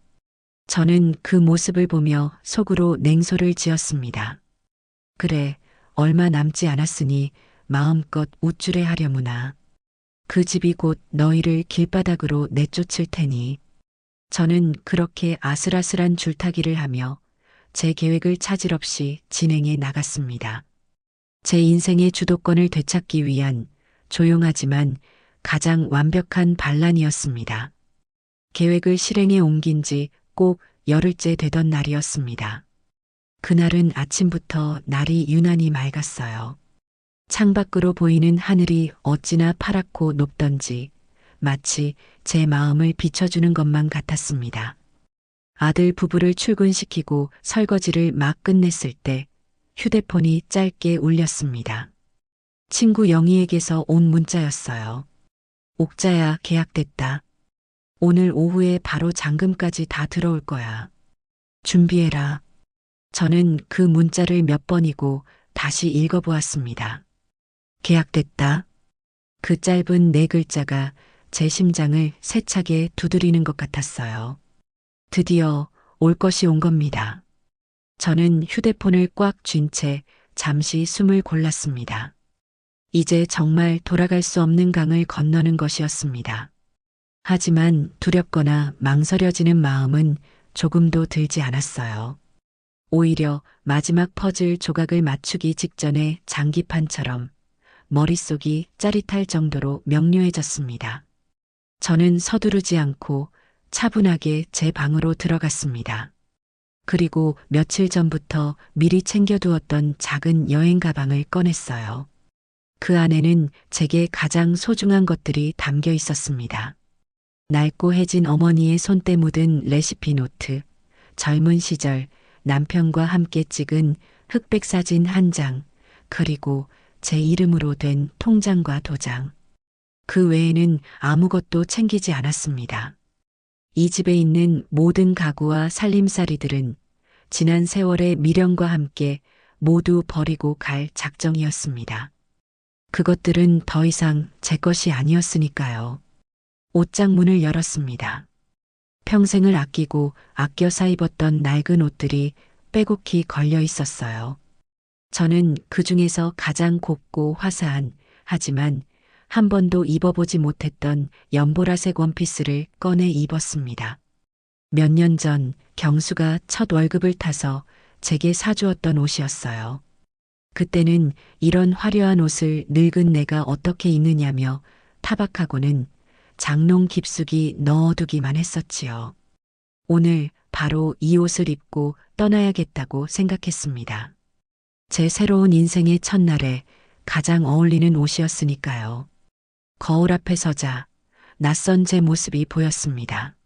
저는 그 모습을 보며 속으로 냉소를 지었습니다. 그래, 얼마 남지 않았으니 마음껏 우쭐해하려무나. 그 집이 곧 너희를 길바닥으로 내쫓을 테니. 저는 그렇게 아슬아슬한 줄타기를 하며 제 계획을 차질 없이 진행해 나갔습니다. 제 인생의 주도권을 되찾기 위한 조용하지만 가장 완벽한 반란이었습니다. 계획을 실행에 옮긴 지 꼭 열흘째 되던 날이었습니다. 그날은 아침부터 날이 유난히 맑았어요. 창밖으로 보이는 하늘이 어찌나 파랗고 높던지 마치 제 마음을 비춰주는 것만 같았습니다. 아들 부부를 출근시키고 설거지를 막 끝냈을 때 휴대폰이 짧게 울렸습니다. 친구 영희에게서 온 문자였어요. 옥자야, 계약됐다. 오늘 오후에 바로 잔금까지 다 들어올 거야. 준비해라. 저는 그 문자를 몇 번이고 다시 읽어보았습니다. 계약됐다. 그 짧은 네 글자가 제 심장을 세차게 두드리는 것 같았어요. 드디어 올 것이 온 겁니다. 저는 휴대폰을 꽉 쥔 채 잠시 숨을 골랐습니다. 이제 정말 돌아갈 수 없는 강을 건너는 것이었습니다. 하지만 두렵거나 망설여지는 마음은 조금도 들지 않았어요. 오히려 마지막 퍼즐 조각을 맞추기 직전에 장기판처럼 머릿속이 짜릿할 정도로 명료해졌습니다. 저는 서두르지 않고 차분하게 제 방으로 들어갔습니다. 그리고 며칠 전부터 미리 챙겨두었던 작은 여행 가방을 꺼냈어요. 그 안에는 제게 가장 소중한 것들이 담겨 있었습니다. 낡고 해진 어머니의 손때 묻은 레시피 노트, 젊은 시절 남편과 함께 찍은 흑백 사진 한 장, 그리고 제 이름으로 된 통장과 도장. 그 외에는 아무것도 챙기지 않았습니다. 이 집에 있는 모든 가구와 살림살이들은 지난 세월의 미련과 함께 모두 버리고 갈 작정이었습니다. 그것들은 더 이상 제 것이 아니었으니까요. 옷장 문을 열었습니다. 평생을 아끼고 아껴 사입었던 낡은 옷들이 빼곡히 걸려 있었어요. 저는 그 중에서 가장 곱고 화사한, 하지만 한 번도 입어보지 못했던 연보라색 원피스를 꺼내 입었습니다. 몇 년 전 경수가 첫 월급을 타서 제게 사주었던 옷이었어요. 그때는 이런 화려한 옷을 늙은 내가 어떻게 입느냐며 타박하고는 장롱 깊숙이 넣어두기만 했었지요. 오늘 바로 이 옷을 입고 떠나야겠다고 생각했습니다. 제 새로운 인생의 첫날에 가장 어울리는 옷이었으니까요. 거울 앞에 서자 낯선 제 모습이 보였습니다.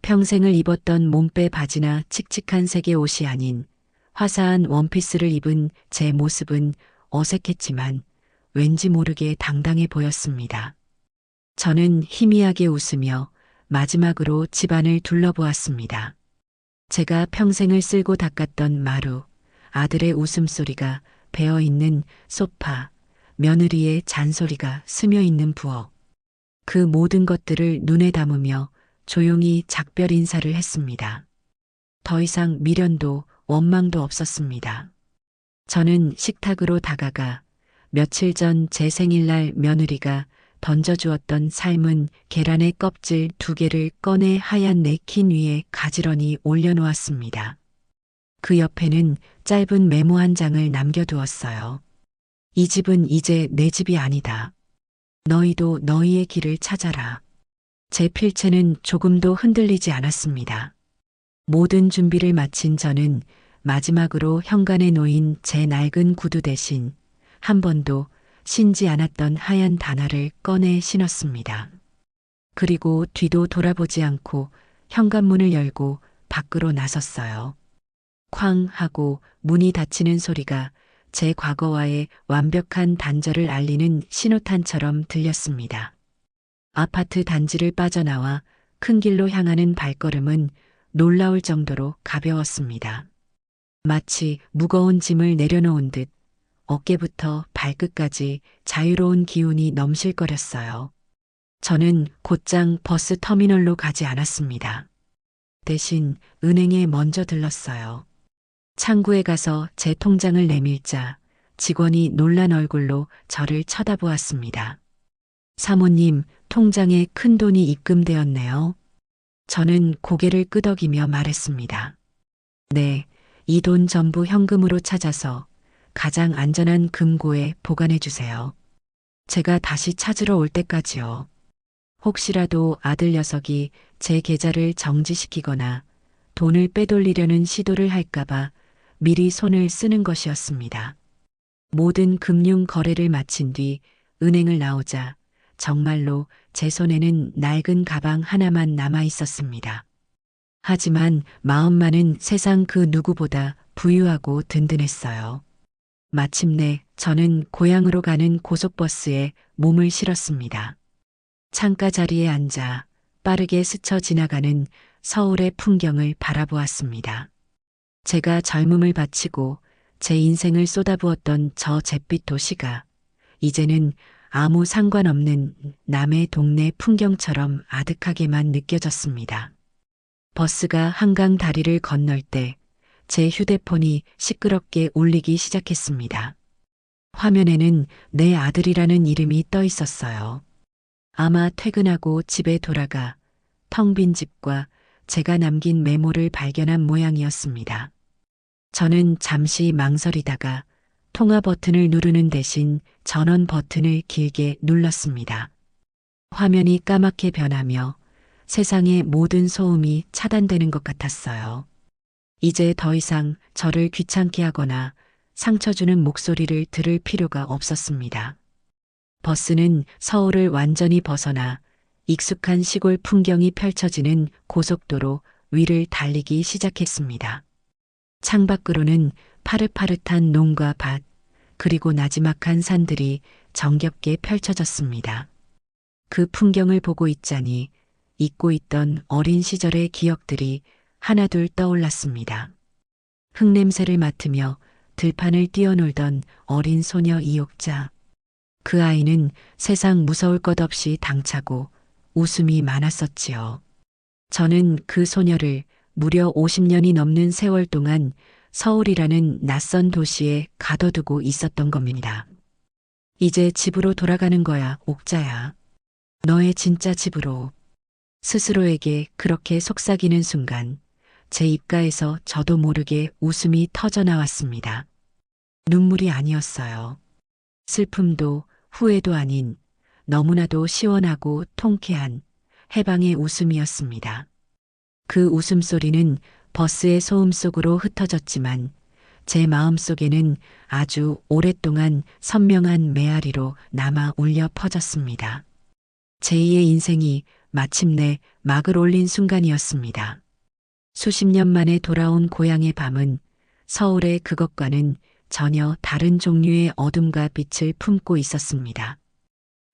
평생을 입었던 몸빼 바지나 칙칙한 색의 옷이 아닌 화사한 원피스를 입은 제 모습은 어색했지만 왠지 모르게 당당해 보였습니다. 저는 희미하게 웃으며 마지막으로 집안을 둘러보았습니다. 제가 평생을 쓸고 닦았던 마루, 아들의 웃음소리가 배어있는 소파, 며느리의 잔소리가 스며있는 부엌. 그 모든 것들을 눈에 담으며 조용히 작별 인사를 했습니다. 더 이상 미련도 원망도 없었습니다. 저는 식탁으로 다가가 며칠 전 제 생일날 며느리가 던져주었던 삶은 계란의 껍질 2개를 꺼내 하얀 냅킨 위에 가지런히 올려놓았습니다. 그 옆에는 짧은 메모 한 장을 남겨두었어요. 이 집은 이제 내 집이 아니다. 너희도 너희의 길을 찾아라. 제 필체는 조금도 흔들리지 않았습니다. 모든 준비를 마친 저는 마지막으로 현관에 놓인 제 낡은 구두 대신 한 번도 신지 않았던 하얀 단화를 꺼내 신었습니다. 그리고 뒤도 돌아보지 않고 현관문을 열고 밖으로 나섰어요. 쾅 하고 문이 닫히는 소리가 제 과거와의 완벽한 단절을 알리는 신호탄처럼 들렸습니다. 아파트 단지를 빠져나와 큰 길로 향하는 발걸음은 놀라울 정도로 가벼웠습니다. 마치 무거운 짐을 내려놓은 듯 어깨부터 발끝까지 자유로운 기운이 넘실거렸어요. 저는 곧장 버스 터미널로 가지 않았습니다. 대신 은행에 먼저 들렀어요. 창구에 가서 제 통장을 내밀자 직원이 놀란 얼굴로 저를 쳐다보았습니다. 사모님, 통장에 큰 돈이 입금되었네요. 저는 고개를 끄덕이며 말했습니다. 네, 이 돈 전부 현금으로 찾아서 가장 안전한 금고에 보관해 주세요. 제가 다시 찾으러 올 때까지요. 혹시라도 아들 녀석이 제 계좌를 정지시키거나 돈을 빼돌리려는 시도를 할까봐 미리 손을 쓰는 것이었습니다. 모든 금융 거래를 마친 뒤 은행을 나오자 정말로 제 손에는 낡은 가방 하나만 남아 있었습니다. 하지만 마음만은 세상 그 누구보다 부유하고 든든했어요. 마침내 저는 고향으로 가는 고속버스에 몸을 실었습니다. 창가 자리에 앉아 빠르게 스쳐 지나가는 서울의 풍경을 바라보았습니다. 제가 젊음을 바치고 제 인생을 쏟아부었던 저 잿빛 도시가 이제는 아무 상관없는 남의 동네 풍경처럼 아득하게만 느껴졌습니다. 버스가 한강 다리를 건널 때 제 휴대폰이 시끄럽게 울리기 시작했습니다. 화면에는 내 아들이라는 이름이 떠 있었어요. 아마 퇴근하고 집에 돌아가 텅 빈 집과 제가 남긴 메모를 발견한 모양이었습니다. 저는 잠시 망설이다가 통화 버튼을 누르는 대신 전원 버튼을 길게 눌렀습니다. 화면이 까맣게 변하며 세상의 모든 소음이 차단되는 것 같았어요. 이제 더 이상 저를 귀찮게 하거나 상처 주는 목소리를 들을 필요가 없었습니다. 버스는 서울을 완전히 벗어나 익숙한 시골 풍경이 펼쳐지는 고속도로 위를 달리기 시작했습니다. 창밖으로는 파릇파릇한 농과 밭, 그리고 나지막한 산들이 정겹게 펼쳐졌습니다. 그 풍경을 보고 있자니 잊고 있던 어린 시절의 기억들이 하나둘 떠올랐습니다. 흙냄새를 맡으며 들판을 뛰어놀던 어린 소녀 이옥자. 그 아이는 세상 무서울 것 없이 당차고 웃음이 많았었지요. 저는 그 소녀를 무려 50년이 넘는 세월 동안 서울이라는 낯선 도시에 가둬두고 있었던 겁니다. 이제 집으로 돌아가는 거야, 옥자야. 너의 진짜 집으로. 스스로에게 그렇게 속삭이는 순간 제 입가에서 저도 모르게 웃음이 터져 나왔습니다. 눈물이 아니었어요. 슬픔도 후회도 아닌 너무나도 시원하고 통쾌한 해방의 웃음이었습니다. 그 웃음소리는 버스의 소음 속으로 흩어졌지만 제 마음속에는 아주 오랫동안 선명한 메아리로 남아 울려 퍼졌습니다. 제2의 인생이 마침내 막을 올린 순간이었습니다. 수십 년 만에 돌아온 고향의 밤은 서울의 그것과는 전혀 다른 종류의 어둠과 빛을 품고 있었습니다.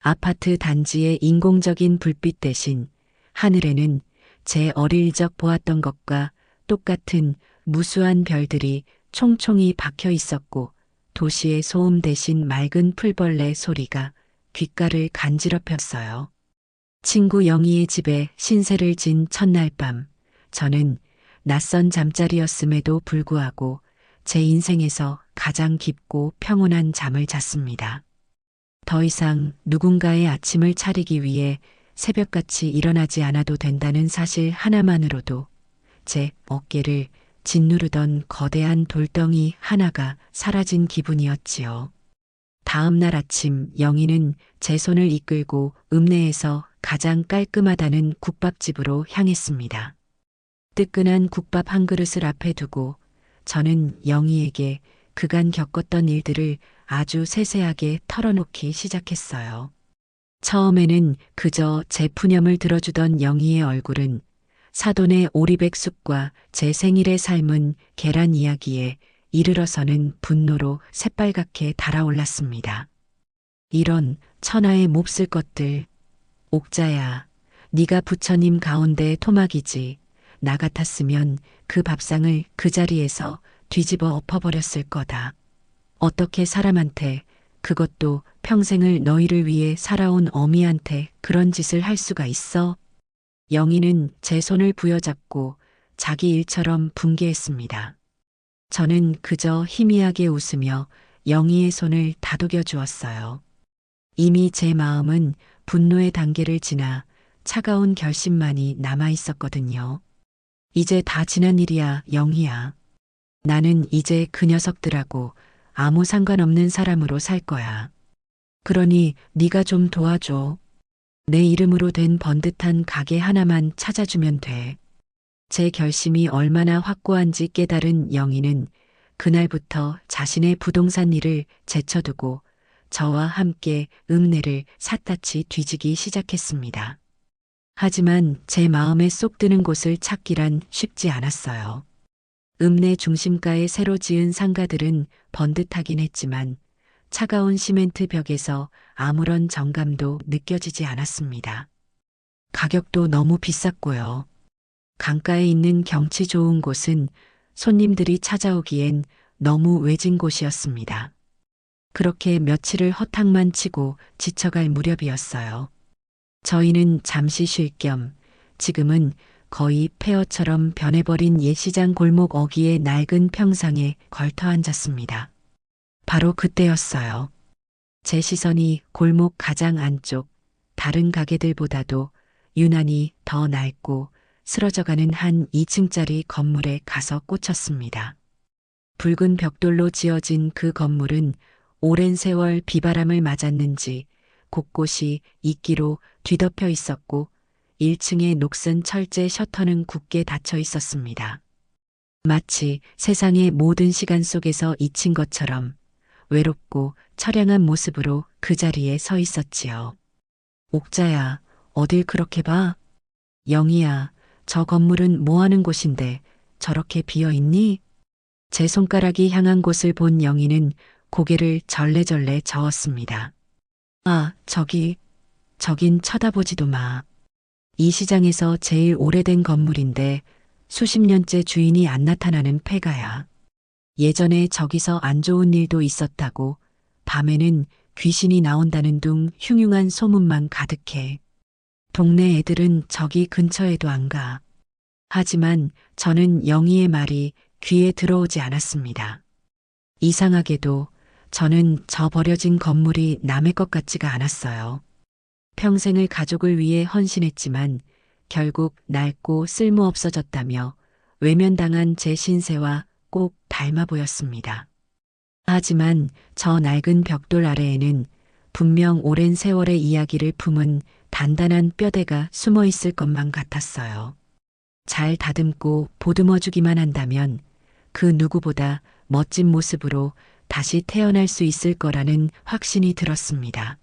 아파트 단지의 인공적인 불빛 대신 하늘에는 제 어릴 적 보았던 것과 똑같은 무수한 별들이 총총히 박혀 있었고 도시의 소음 대신 맑은 풀벌레 소리가 귓가를 간지럽혔어요. 친구 영희의 집에 신세를 진 첫날 밤, 저는 낯선 잠자리였음에도 불구하고 제 인생에서 가장 깊고 평온한 잠을 잤습니다. 더 이상 누군가의 아침을 차리기 위해 새벽같이 일어나지 않아도 된다는 사실 하나만으로도 제 어깨를 짓누르던 거대한 돌덩이 하나가 사라진 기분이었지요. 다음 날 아침 영희는 제 손을 이끌고 읍내에서 가장 깔끔하다는 국밥집으로 향했습니다. 뜨끈한 국밥 한 그릇을 앞에 두고 저는 영희에게 그간 겪었던 일들을 아주 세세하게 털어놓기 시작했어요. 처음에는 그저 제 푸념을 들어주던 영희의 얼굴은 사돈의 오리백숙과 제 생일에 삶은 계란 이야기에 이르러서는 분노로 새빨갛게 달아올랐습니다. 이런 천하의 몹쓸 것들. 옥자야, 네가 부처님 가운데 토막이지. 나 같았으면 그 밥상을 그 자리에서 뒤집어 엎어버렸을 거다. 어떻게 사람한테, 그것도 평생을 너희를 위해 살아온 어미한테 그런 짓을 할 수가 있어? 영희는 제 손을 부여잡고 자기 일처럼 분개했습니다. 저는 그저 희미하게 웃으며 영희의 손을 다독여 주었어요. 이미 제 마음은 분노의 단계를 지나 차가운 결심만이 남아 있었거든요. 이제 다 지난 일이야, 영희야. 나는 이제 그 녀석들하고 아무 상관없는 사람으로 살 거야. 그러니 네가 좀 도와줘. 내 이름으로 된 번듯한 가게 하나만 찾아주면 돼. 제 결심이 얼마나 확고한지 깨달은 영희는 그날부터 자신의 부동산 일을 제쳐두고 저와 함께 읍내를 샅샅이 뒤지기 시작했습니다. 하지만 제 마음에 쏙 드는 곳을 찾기란 쉽지 않았어요. 읍내 중심가에 새로 지은 상가들은 번듯하긴 했지만 차가운 시멘트 벽에서 아무런 정감도 느껴지지 않았습니다. 가격도 너무 비쌌고요. 강가에 있는 경치 좋은 곳은 손님들이 찾아오기엔 너무 외진 곳이었습니다. 그렇게 며칠을 허탕만 치고 지쳐갈 무렵이었어요. 저희는 잠시 쉴 겸 지금은 거의 폐허처럼 변해버린 옛시장 골목 어귀의 낡은 평상에 걸터 앉았습니다. 바로 그때였어요. 제 시선이 골목 가장 안쪽 다른 가게들보다도 유난히 더 낡고 쓰러져가는 한 2층짜리 건물에 가서 꽂혔습니다. 붉은 벽돌로 지어진 그 건물은 오랜 세월 비바람을 맞았는지 곳곳이 이끼로 뒤덮여 있었고 1층의 녹슨 철제 셔터는 굳게 닫혀 있었습니다. 마치 세상의 모든 시간 속에서 잊힌 것처럼 외롭고 처량한 모습으로 그 자리에 서 있었지요. 옥자야, 어딜 그렇게 봐? 영희야, 저 건물은 뭐 하는 곳인데 저렇게 비어 있니? 제 손가락이 향한 곳을 본 영희는 고개를 절레절레 저었습니다. 아, 저긴 쳐다보지도 마. 이 시장에서 제일 오래된 건물인데 수십 년째 주인이 안 나타나는 폐가야. 예전에 저기서 안 좋은 일도 있었다고 밤에는 귀신이 나온다는 둥 흉흉한 소문만 가득해. 동네 애들은 저기 근처에도 안 가. 하지만 저는 영희의 말이 귀에 들어오지 않았습니다. 이상하게도 저는 저 버려진 건물이 남의 것 같지가 않았어요. 평생을 가족을 위해 헌신했지만 결국 낡고 쓸모없어졌다며 외면당한 제 신세와 꼭 닮아 보였습니다. 하지만 저 낡은 벽돌 아래에는 분명 오랜 세월의 이야기를 품은 단단한 뼈대가 숨어 있을 것만 같았어요. 잘 다듬고 보듬어주기만 한다면 그 누구보다 멋진 모습으로 다시 태어날 수 있을 거라는 확신이 들었습니다.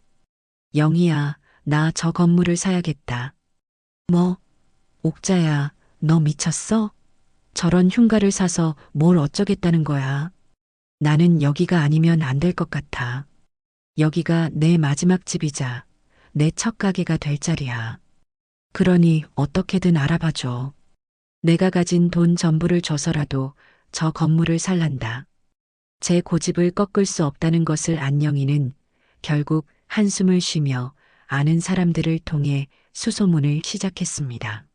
영희야, 나 저 건물을 사야겠다. 뭐? 옥자야, 너 미쳤어? 저런 흉가를 사서 뭘 어쩌겠다는 거야. 나는 여기가 아니면 안 될 것 같아. 여기가 내 마지막 집이자 내 첫 가게가 될 자리야. 그러니 어떻게든 알아봐줘. 내가 가진 돈 전부를 줘서라도 저 건물을 살란다. 제 고집을 꺾을 수 없다는 것을 안 영희는 결국 한숨을 쉬며 아는 사람들을 통해 수소문을 시작했습니다.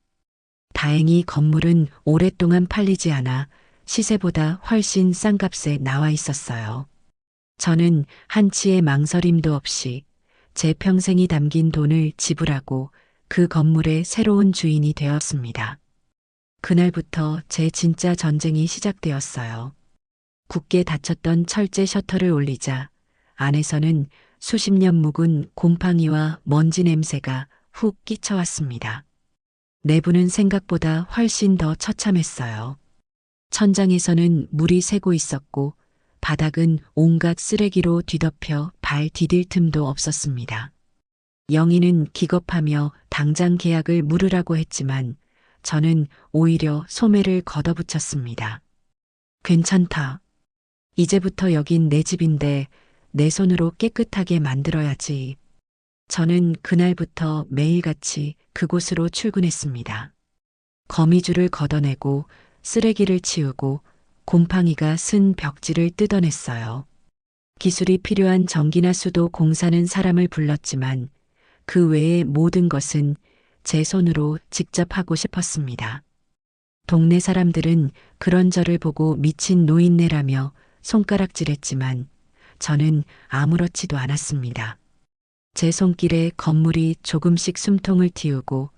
다행히 건물은 오랫동안 팔리지 않아 시세보다 훨씬 싼 값에 나와 있었어요. 저는 한치의 망설임도 없이 제 평생이 담긴 돈을 지불하고 그 건물의 새로운 주인이 되었습니다. 그날부터 제 진짜 전쟁이 시작되었어요. 굳게 닫혔던 철제 셔터를 올리자 안에서는 수십 년 묵은 곰팡이와 먼지 냄새가 훅 끼쳐왔습니다. 내부는 생각보다 훨씬 더 처참했어요. 천장에서는 물이 새고 있었고 바닥은 온갖 쓰레기로 뒤덮여 발 디딜 틈도 없었습니다. 영희는 기겁하며 당장 계약을 물으라고 했지만 저는 오히려 소매를 걷어붙였습니다. 괜찮다. 이제부터 여긴 내 집인데 내 손으로 깨끗하게 만들어야지. 저는 그날부터 매일같이 그곳으로 출근했습니다. 거미줄을 걷어내고 쓰레기를 치우고 곰팡이가 쓴 벽지를 뜯어냈어요. 기술이 필요한 전기나 수도 공사는 사람을 불렀지만 그 외의 모든 것은 제 손으로 직접 하고 싶었습니다. 동네 사람들은 그런 저를 보고 미친 노인네라며 손가락질했지만 저는 아무렇지도 않았습니다. 제 손길에 건물이 조금씩 숨통을 틔우고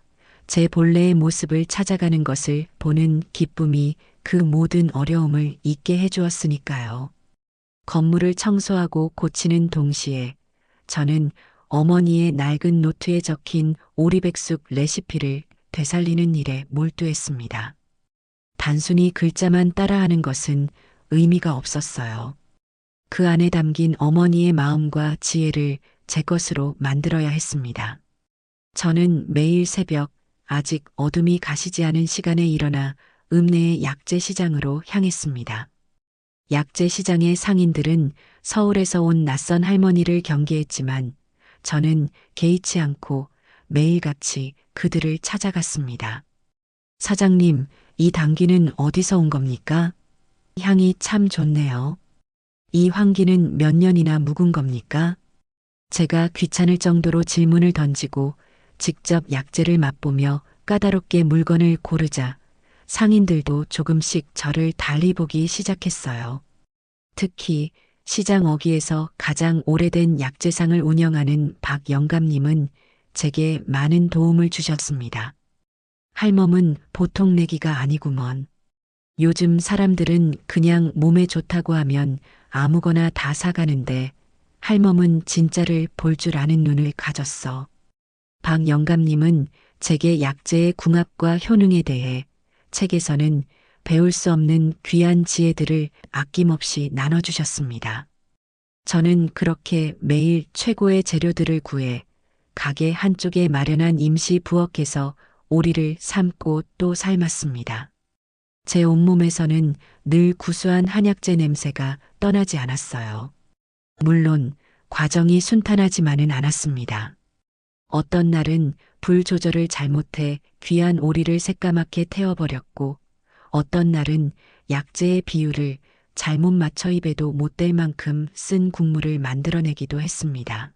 제 본래의 모습을 찾아가는 것을 보는 기쁨이 그 모든 어려움을 잊게 해주었으니까요. 건물을 청소하고 고치는 동시에 저는 어머니의 낡은 노트에 적힌 오리백숙 레시피를 되살리는 일에 몰두했습니다. 단순히 글자만 따라하는 것은 의미가 없었어요. 그 안에 담긴 어머니의 마음과 지혜를 제 것으로 만들어야 했습니다. 저는 매일 새벽 아직 어둠이 가시지 않은 시간에 일어나 읍내의 약재 시장으로 향했습니다. 약재 시장의 상인들은 서울에서 온 낯선 할머니를 경계했지만 저는 개의치 않고 매일같이 그들을 찾아갔습니다. 사장님, 이 당귀는 어디서 온 겁니까? 향이 참 좋네요. 이 황기는 몇 년이나 묵은 겁니까? 제가 귀찮을 정도로 질문을 던지고 직접 약재를 맛보며 까다롭게 물건을 고르자 상인들도 조금씩 저를 달리 보기 시작했어요. 특히 시장 어귀에서 가장 오래된 약재상을 운영하는 박 영감님은 제게 많은 도움을 주셨습니다. 할멈은 보통 내기가 아니구먼. 요즘 사람들은 그냥 몸에 좋다고 하면 아무거나 다 사가는데 할멈은 진짜를 볼 줄 아는 눈을 가졌어. 박 영감님은 제게 약재의 궁합과 효능에 대해 책에서는 배울 수 없는 귀한 지혜들을 아낌없이 나눠주셨습니다. 저는 그렇게 매일 최고의 재료들을 구해 가게 한쪽에 마련한 임시 부엌에서 오리를 삶고 또 삶았습니다. 제 온몸에서는 늘 구수한 한약재 냄새가 떠나지 않았어요. 물론 과정이 순탄하지만은 않았습니다. 어떤 날은 불 조절을 잘못해 귀한 오리를 새까맣게 태워버렸고 어떤 날은 약재의 비율을 잘못 맞춰 입에도 못 댈 만큼 쓴 국물을 만들어내기도 했습니다.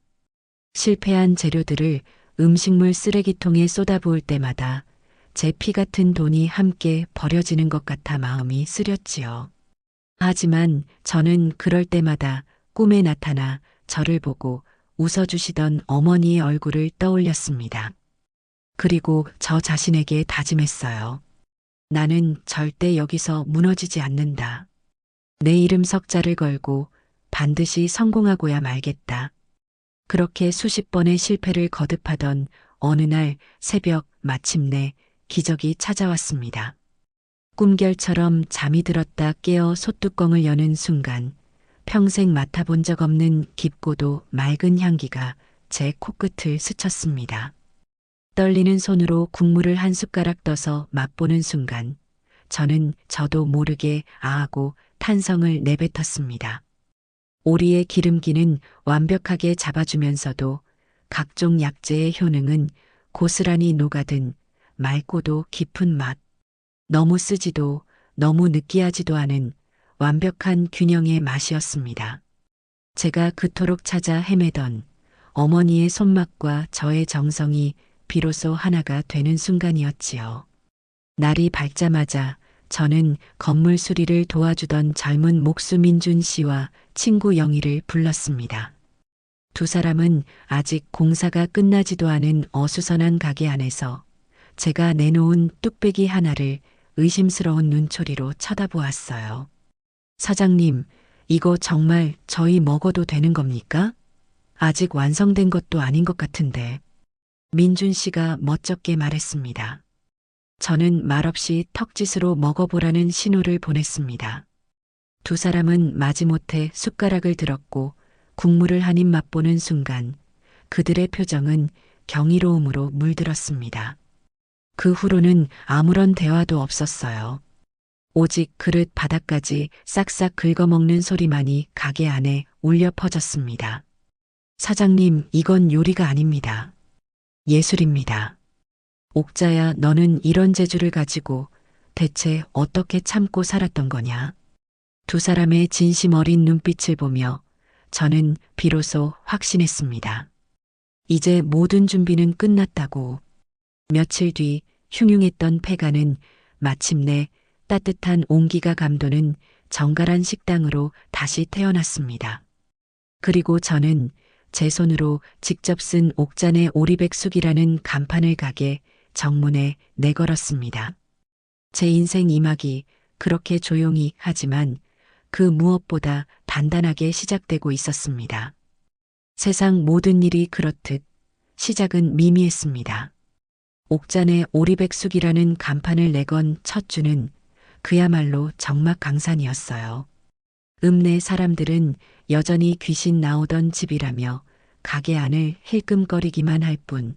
실패한 재료들을 음식물 쓰레기통에 쏟아부을 때마다 제 피 같은 돈이 함께 버려지는 것 같아 마음이 쓰렸지요. 하지만 저는 그럴 때마다 꿈에 나타나 저를 보고 웃어주시던 어머니의 얼굴을 떠올렸습니다. 그리고 저 자신에게 다짐했어요. 나는 절대 여기서 무너지지 않는다. 내 이름 석자를 걸고 반드시 성공하고야 말겠다. 그렇게 수십 번의 실패를 거듭하던 어느 날 새벽 마침내 기적이 찾아왔습니다. 꿈결처럼 잠이 들었다 깨어 솥뚜껑을 여는 순간 평생 맡아본 적 없는 깊고도 맑은 향기가 제 코끝을 스쳤습니다. 떨리는 손으로 국물을 한 숟가락 떠서 맛보는 순간 저는 저도 모르게 아하고 탄성을 내뱉었습니다. 오리의 기름기는 완벽하게 잡아주면서도 각종 약재의 효능은 고스란히 녹아든 맑고도 깊은 맛. 너무 쓰지도 너무 느끼하지도 않은 완벽한 균형의 맛이었습니다. 제가 그토록 찾아 헤매던 어머니의 손맛과 저의 정성이 비로소 하나가 되는 순간이었지요. 날이 밝자마자 저는 건물 수리를 도와주던 젊은 목수 민준 씨와 친구 영희를 불렀습니다. 두 사람은 아직 공사가 끝나지도 않은 어수선한 가게 안에서 제가 내놓은 뚝배기 하나를 의심스러운 눈초리로 쳐다보았어요. 사장님, 이거 정말 저희 먹어도 되는 겁니까? 아직 완성된 것도 아닌 것 같은데. 민준 씨가 멋쩍게 말했습니다. 저는 말없이 턱짓으로 먹어보라는 신호를 보냈습니다. 두 사람은 마지못해 숟가락을 들었고 국물을 한 입 맛보는 순간 그들의 표정은 경이로움으로 물들었습니다. 그 후로는 아무런 대화도 없었어요. 오직 그릇 바닥까지 싹싹 긁어먹는 소리만이 가게 안에 울려 퍼졌습니다. 사장님, 이건 요리가 아닙니다. 예술입니다. 옥자야, 너는 이런 재주를 가지고 대체 어떻게 참고 살았던 거냐? 두 사람의 진심 어린 눈빛을 보며 저는 비로소 확신했습니다. 이제 모든 준비는 끝났다고. 며칠 뒤 흉흉했던 폐가는 마침내 따뜻한 온기가 감도는 정갈한 식당으로 다시 태어났습니다. 그리고 저는 제 손으로 직접 쓴 옥잔의 오리백숙이라는 간판을 가게 정문에 내걸었습니다. 제 인생 이막이 그렇게 조용히 하지만 그 무엇보다 단단하게 시작되고 있었습니다. 세상 모든 일이 그렇듯 시작은 미미했습니다. 옥잔에 오리백숙이라는 간판을 내건 첫 주는 그야말로 적막강산이었어요. 읍내 사람들은 여전히 귀신 나오던 집이라며 가게 안을 힐끔거리기만 할 뿐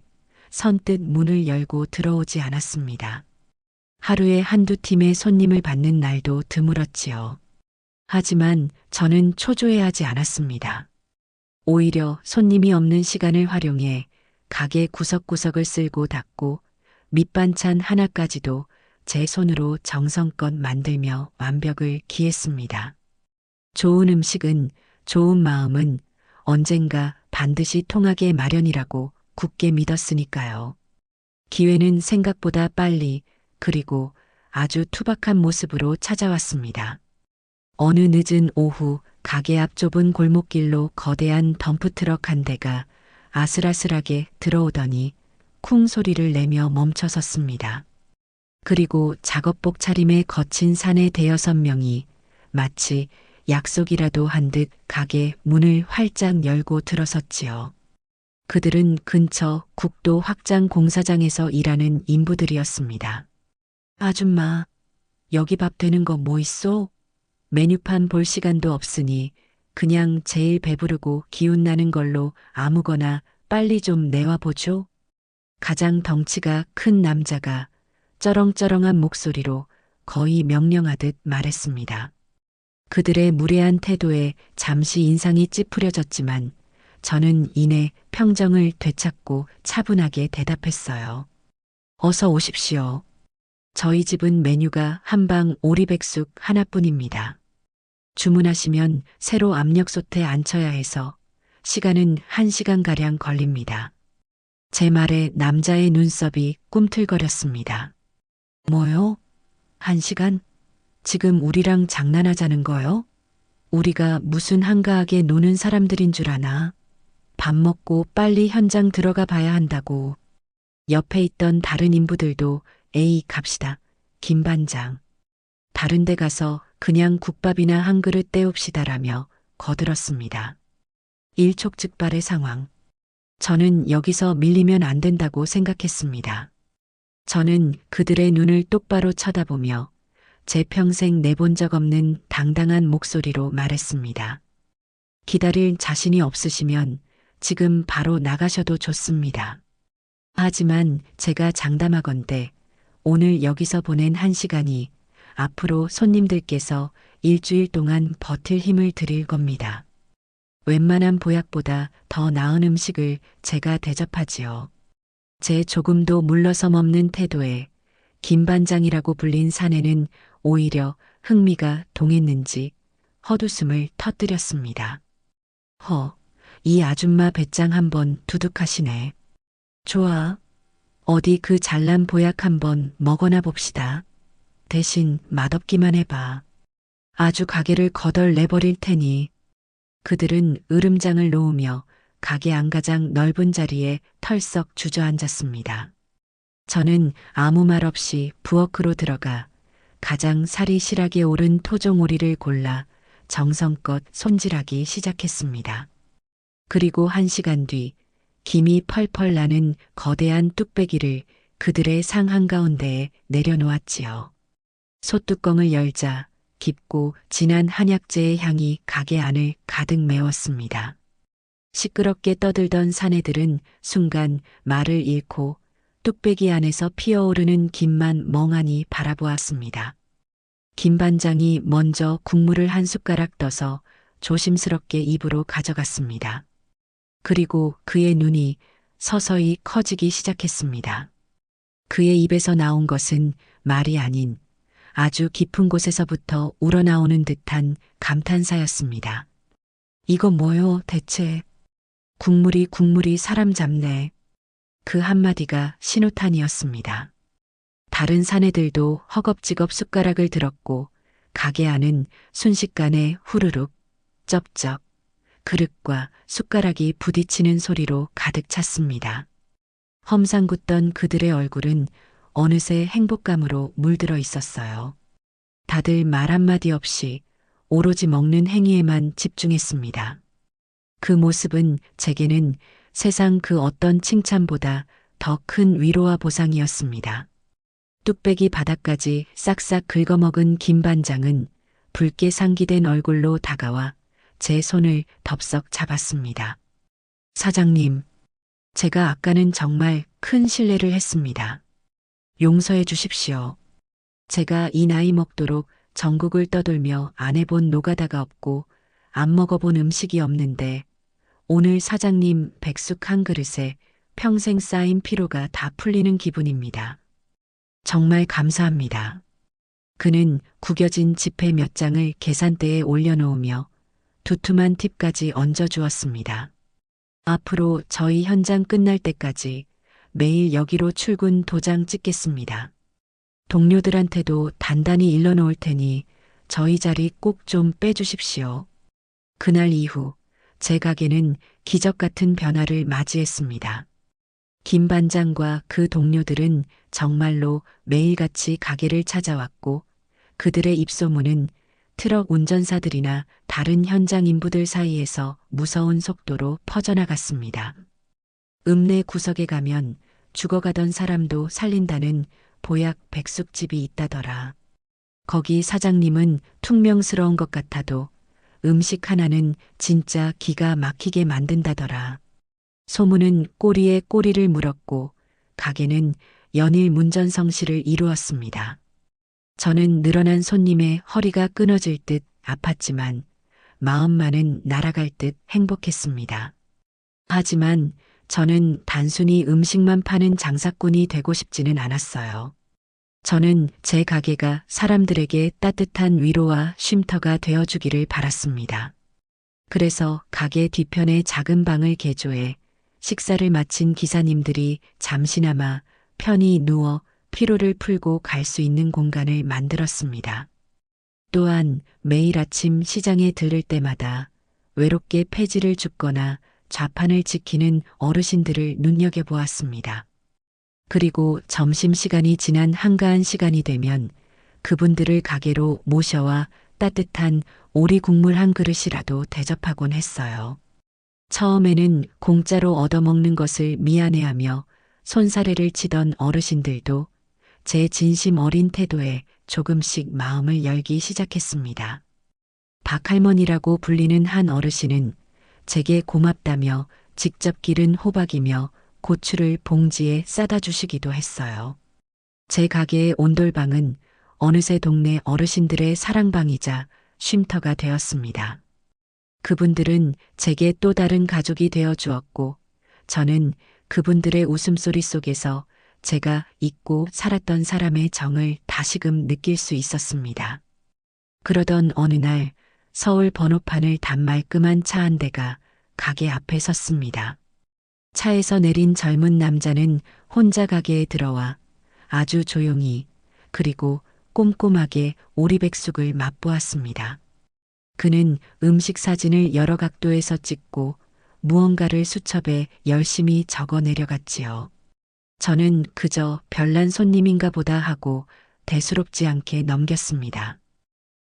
선뜻 문을 열고 들어오지 않았습니다. 하루에 한두 팀의 손님을 받는 날도 드물었지요. 하지만 저는 초조해하지 않았습니다. 오히려 손님이 없는 시간을 활용해 가게 구석구석을 쓸고 닦고 밑반찬 하나까지도 제 손으로 정성껏 만들며 완벽을 기했습니다. 좋은 음식은, 좋은 마음은 언젠가 반드시 통하게 마련이라고 굳게 믿었으니까요. 기회는 생각보다 빨리 그리고 아주 투박한 모습으로 찾아왔습니다. 어느 늦은 오후 가게 앞 좁은 골목길로 거대한 덤프트럭 한 대가 아슬아슬하게 들어오더니 쿵 소리를 내며 멈춰섰습니다. 그리고 작업복 차림의 거친 사내 대여섯 명이 마치 약속이라도 한 듯 가게 문을 활짝 열고 들어섰지요. 그들은 근처 국도 확장 공사장에서 일하는 인부들이었습니다. 아줌마, 여기 밥 되는 거 뭐 있어? 메뉴판 볼 시간도 없으니 그냥 제일 배부르고 기운 나는 걸로 아무거나 빨리 좀 내와 보죠. 가장 덩치가 큰 남자가 쩌렁쩌렁한 목소리로 거의 명령하듯 말했습니다. 그들의 무례한 태도에 잠시 인상이 찌푸려졌지만 저는 이내 평정을 되찾고 차분하게 대답했어요. 어서 오십시오. 저희 집은 메뉴가 한방 오리백숙 하나뿐입니다. 주문하시면 새로 압력솥에 앉혀야 해서 시간은 1시간가량 걸립니다. 제 말에 남자의 눈썹이 꿈틀거렸습니다. 뭐요? 1시간? 지금 우리랑 장난하자는 거요? 우리가 무슨 한가하게 노는 사람들인 줄 아나? 밥 먹고 빨리 현장 들어가 봐야 한다고. 옆에 있던 다른 인부들도 에이 갑시다. 김 반장. 다른 데 가서 그냥 국밥이나 한 그릇 때웁시다라며 거들었습니다. 일촉즉발의 상황. 저는 여기서 밀리면 안 된다고 생각했습니다. 저는 그들의 눈을 똑바로 쳐다보며 제 평생 내본 적 없는 당당한 목소리로 말했습니다. 기다릴 자신이 없으시면 지금 바로 나가셔도 좋습니다. 하지만 제가 장담하건대 오늘 여기서 보낸 1시간이 앞으로 손님들께서 일주일 동안 버틸 힘을 드릴 겁니다. 웬만한 보약보다 더 나은 음식을 제가 대접하지요. 제 조금도 물러섬 없는 태도에 김 반장이라고 불린 사내는 오히려 흥미가 동했는지 헛웃음을 터뜨렸습니다. 이 아줌마 배짱 한번 두둑하시네. 좋아. 어디 그 잘난 보약 한번 먹어나 봅시다. 대신 맛없기만 해봐. 아주 가게를 거덜 내버릴 테니. 그들은 으름장을 놓으며 가게 안가장 넓은 자리에 털썩 주저앉았습니다. 저는 아무 말 없이 부엌으로 들어가 가장 살이 실하게 오른 토종오리를 골라 정성껏 손질하기 시작했습니다. 그리고 1시간 뒤 김이 펄펄 나는 거대한 뚝배기를 그들의 상 한가운데에 내려놓았지요. 솥뚜껑을 열자 깊고 진한 한약재의 향이 가게 안을 가득 메웠습니다. 시끄럽게 떠들던 사내들은 순간 말을 잃고 뚝배기 안에서 피어오르는 김만 멍하니 바라보았습니다. 김 반장이 먼저 국물을 한 숟가락 떠서 조심스럽게 입으로 가져갔습니다. 그리고 그의 눈이 서서히 커지기 시작했습니다. 그의 입에서 나온 것은 말이 아닌 아주 깊은 곳에서부터 우러나오는 듯한 감탄사였습니다. 이거 뭐요, 대체? 국물이 사람 잡네. 그 한마디가 신호탄이었습니다. 다른 사내들도 허겁지겁 숟가락을 들었고 가게 안은 순식간에 후루룩, 쩝쩝, 그릇과 숟가락이 부딪히는 소리로 가득 찼습니다. 험상궂던 그들의 얼굴은 어느새 행복감으로 물들어 있었어요. 다들 말 한마디 없이 오로지 먹는 행위에만 집중했습니다. 그 모습은 제게는 세상 그 어떤 칭찬보다 더 큰 위로와 보상이었습니다. 뚝배기 바닥까지 싹싹 긁어먹은 김 반장은 붉게 상기된 얼굴로 다가와 제 손을 덥석 잡았습니다. 사장님, 제가 아까는 정말 큰 실례를 했습니다. 용서해 주십시오. 제가 이 나이 먹도록 전국을 떠돌며 안 해본 노가다가 없고 안 먹어본 음식이 없는데 오늘 사장님 백숙 한 그릇에 평생 쌓인 피로가 다 풀리는 기분입니다. 정말 감사합니다. 그는 구겨진 지폐 몇 장을 계산대에 올려놓으며 두툼한 팁까지 얹어주었습니다. 앞으로 저희 현장 끝날 때까지 매일 여기로 출근 도장 찍겠습니다. 동료들한테도 단단히 일러놓을 테니 저희 자리 꼭 좀 빼주십시오. 그날 이후 제 가게는 기적 같은 변화를 맞이했습니다. 김 반장과 그 동료들은 정말로 매일같이 가게를 찾아왔고 그들의 입소문은 트럭 운전사들이나 다른 현장 인부들 사이에서 무서운 속도로 퍼져나갔습니다. 읍내 구석에 가면 죽어가던 사람도 살린다는 보약 백숙집이 있다더라. 거기 사장님은 퉁명스러운 것 같아도 음식 하나는 진짜 기가 막히게 만든다더라. 소문은 꼬리에 꼬리를 물었고 가게는 연일 문전성시를 이루었습니다. 저는 늘어난 손님의 허리가 끊어질 듯 아팠지만 마음만은 날아갈 듯 행복했습니다. 하지만 저는 단순히 음식만 파는 장사꾼이 되고 싶지는 않았어요. 저는 제 가게가 사람들에게 따뜻한 위로와 쉼터가 되어주기를 바랐습니다. 그래서 가게 뒤편에 작은 방을 개조해 식사를 마친 기사님들이 잠시나마 편히 누워 피로를 풀고 갈 수 있는 공간을 만들었습니다. 또한 매일 아침 시장에 들를 때마다 외롭게 폐지를 줍거나 좌판을 지키는 어르신들을 눈여겨보았습니다. 그리고 점심시간이 지난 한가한 시간이 되면 그분들을 가게로 모셔와 따뜻한 오리 국물 한 그릇이라도 대접하곤 했어요. 처음에는 공짜로 얻어먹는 것을 미안해하며 손사래를 치던 어르신들도 제 진심 어린 태도에 조금씩 마음을 열기 시작했습니다. 박할머니라고 불리는 한 어르신은 제게 고맙다며 직접 기른 호박이며 고추를 봉지에 싸다 주시기도 했어요. 제 가게의 온돌방은 어느새 동네 어르신들의 사랑방이자 쉼터가 되었습니다. 그분들은 제게 또 다른 가족이 되어 주었고 저는 그분들의 웃음소리 속에서 제가 잊고 살았던 사람의 정을 다시금 느낄 수 있었습니다. 그러던 어느 날 서울 번호판을 단 말끔한 차 한 대가 가게 앞에 섰습니다. 차에서 내린 젊은 남자는 혼자 가게에 들어와 아주 조용히 그리고 꼼꼼하게 오리백숙을 맛보았습니다. 그는 음식 사진을 여러 각도에서 찍고 무언가를 수첩에 열심히 적어 내려갔지요. 저는 그저 별난 손님인가 보다 하고 대수롭지 않게 넘겼습니다.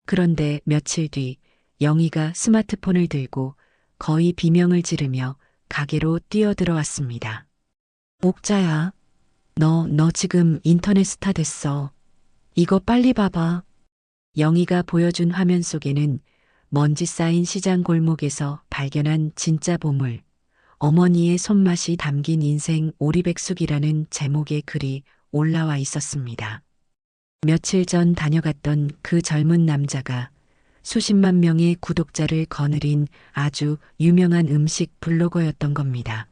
그런데 며칠 뒤 영희가 스마트폰을 들고 거의 비명을 지르며 가게로 뛰어들어왔습니다. 옥자야, 너 지금 인터넷 스타 됐어. 이거 빨리 봐봐. 영희가 보여준 화면 속에는 먼지 쌓인 시장 골목에서 발견한 진짜 보물, 어머니의 손맛이 담긴 인생 오리백숙이라는 제목의 글이 올라와 있었습니다. 며칠 전 다녀갔던 그 젊은 남자가 수십만 명의 구독자를 거느린 아주 유명한 음식 블로거였던 겁니다.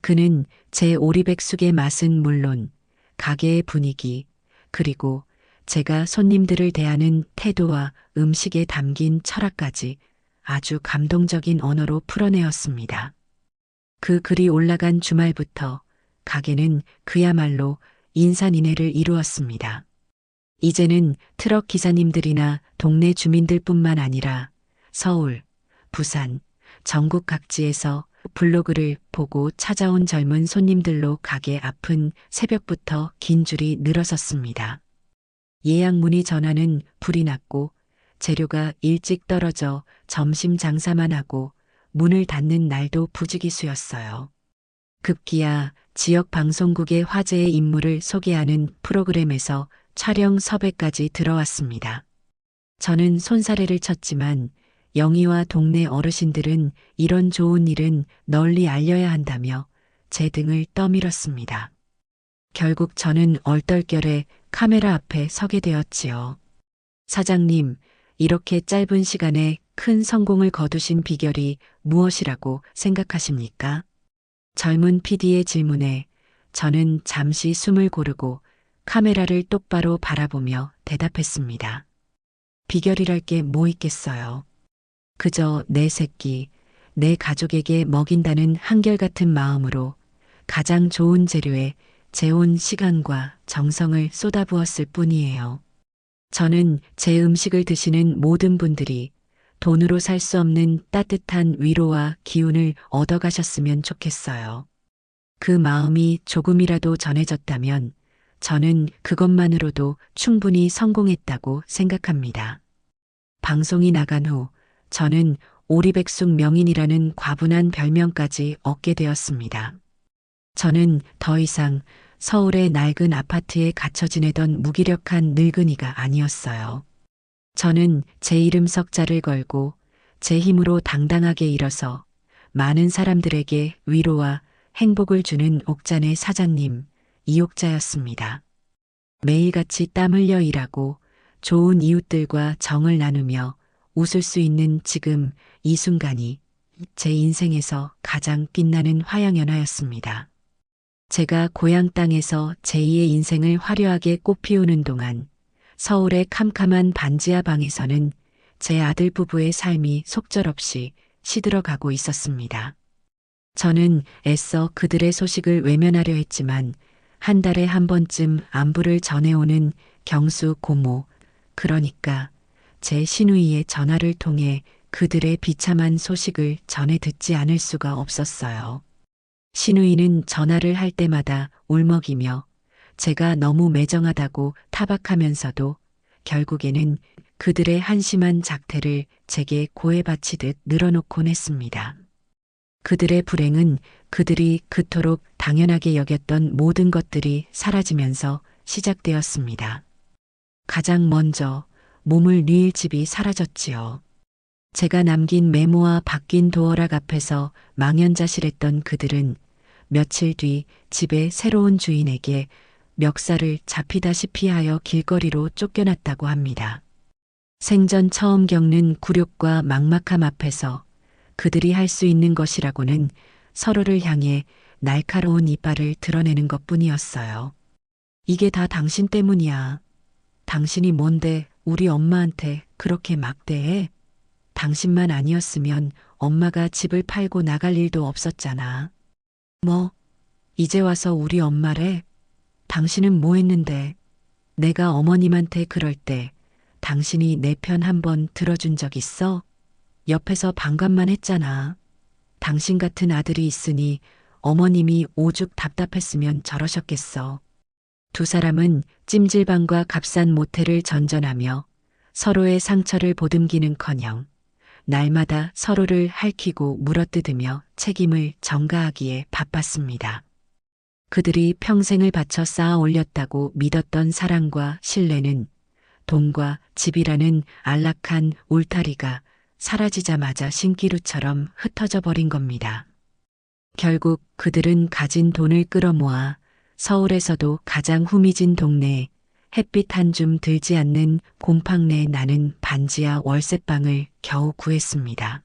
그는 제 오리백숙의 맛은 물론 가게의 분위기, 그리고 제가 손님들을 대하는 태도와 음식에 담긴 철학까지 아주 감동적인 언어로 풀어내었습니다. 그 글이 올라간 주말부터 가게는 그야말로 인산인해를 이루었습니다. 이제는 트럭 기사님들이나 동네 주민들뿐만 아니라 서울, 부산, 전국 각지에서 블로그를 보고 찾아온 젊은 손님들로 가게 앞은 새벽부터 긴 줄이 늘어섰습니다. 예약 문의 전화는 불이 났고 재료가 일찍 떨어져 점심 장사만 하고 문을 닫는 날도 부지기수였어요. 급기야 지역 방송국의 화제의 인물을 소개하는 프로그램에서 촬영 섭외까지 들어왔습니다. 저는 손사래를 쳤지만 영희와 동네 어르신들은 이런 좋은 일은 널리 알려야 한다며 제 등을 떠밀었습니다. 결국 저는 얼떨결에 카메라 앞에 서게 되었지요. 사장님, 이렇게 짧은 시간에 큰 성공을 거두신 비결이 무엇이라고 생각하십니까? 젊은 PD의 질문에 저는 잠시 숨을 고르고 카메라를 똑바로 바라보며 대답했습니다. 비결이랄 게 뭐 있겠어요. 그저 내 새끼, 내 가족에게 먹인다는 한결같은 마음으로 가장 좋은 재료에 제 온 시간과 정성을 쏟아부었을 뿐이에요. 저는 제 음식을 드시는 모든 분들이 돈으로 살 수 없는 따뜻한 위로와 기운을 얻어가셨으면 좋겠어요. 그 마음이 조금이라도 전해졌다면 저는 그것만으로도 충분히 성공했다고 생각합니다. 방송이 나간 후 저는 오리백숙 명인이라는 과분한 별명까지 얻게 되었습니다. 저는 더 이상 서울의 낡은 아파트에 갇혀 지내던 무기력한 늙은이가 아니었어요. 저는 제 이름 석자를 걸고 제 힘으로 당당하게 일어서 많은 사람들에게 위로와 행복을 주는 옥잔의 사장님, 이옥자였습니다. 매일같이 땀 흘려 일하고 좋은 이웃들과 정을 나누며 웃을 수 있는 지금 이 순간이 제 인생에서 가장 빛나는 화양연화였습니다. 제가 고향 땅에서 제2의 인생을 화려하게 꽃피우는 동안 서울의 캄캄한 반지하 방에서는 제 아들 부부의 삶이 속절없이 시들어가고 있었습니다. 저는 애써 그들의 소식을 외면하려 했지만 한 달에 한 번쯤 안부를 전해오는 경수 고모, 그러니까 제 시누이의 전화를 통해 그들의 비참한 소식을 전해 듣지 않을 수가 없었어요. 시누이는 전화를 할 때마다 울먹이며 제가 너무 매정하다고 타박하면서도 결국에는 그들의 한심한 작태를 제게 고해 바치듯 늘어놓곤 했습니다. 그들의 불행은 그들이 그토록 당연하게 여겼던 모든 것들이 사라지면서 시작되었습니다. 가장 먼저 몸을 뉘일 집이 사라졌지요. 제가 남긴 메모와 바뀐 도어락 앞에서 망연자실했던 그들은 며칠 뒤 집의 새로운 주인에게 멱살을 잡히다시피 하여 길거리로 쫓겨났다고 합니다. 생전 처음 겪는 굴욕과 막막함 앞에서 그들이 할 수 있는 것이라고는 서로를 향해 날카로운 이빨을 드러내는 것뿐이었어요. 이게 다 당신 때문이야. 당신이 뭔데 우리 엄마한테 그렇게 막대해? 당신만 아니었으면 엄마가 집을 팔고 나갈 일도 없었잖아. 뭐, 이제 와서 우리 엄마래? 당신은 뭐 했는데? 내가 어머님한테 그럴 때 당신이 내 편 한번 들어준 적 있어? 옆에서 반감만 했잖아. 당신 같은 아들이 있으니 어머님이 오죽 답답했으면 저러셨겠어. 두 사람은 찜질방과 값싼 모텔을 전전하며 서로의 상처를 보듬기는커녕 날마다 서로를 핥히고 물어뜯으며 책임을 전가하기에 바빴습니다. 그들이 평생을 바쳐 쌓아 올렸다고 믿었던 사랑과 신뢰는 돈과 집이라는 안락한 울타리가 사라지자마자 신기루처럼 흩어져 버린 겁니다. 결국 그들은 가진 돈을 끌어모아 서울에서도 가장 후미진 동네에 햇빛 한 줌 들지 않는 곰팡내에 나는 반지하 월세방을 겨우 구했습니다.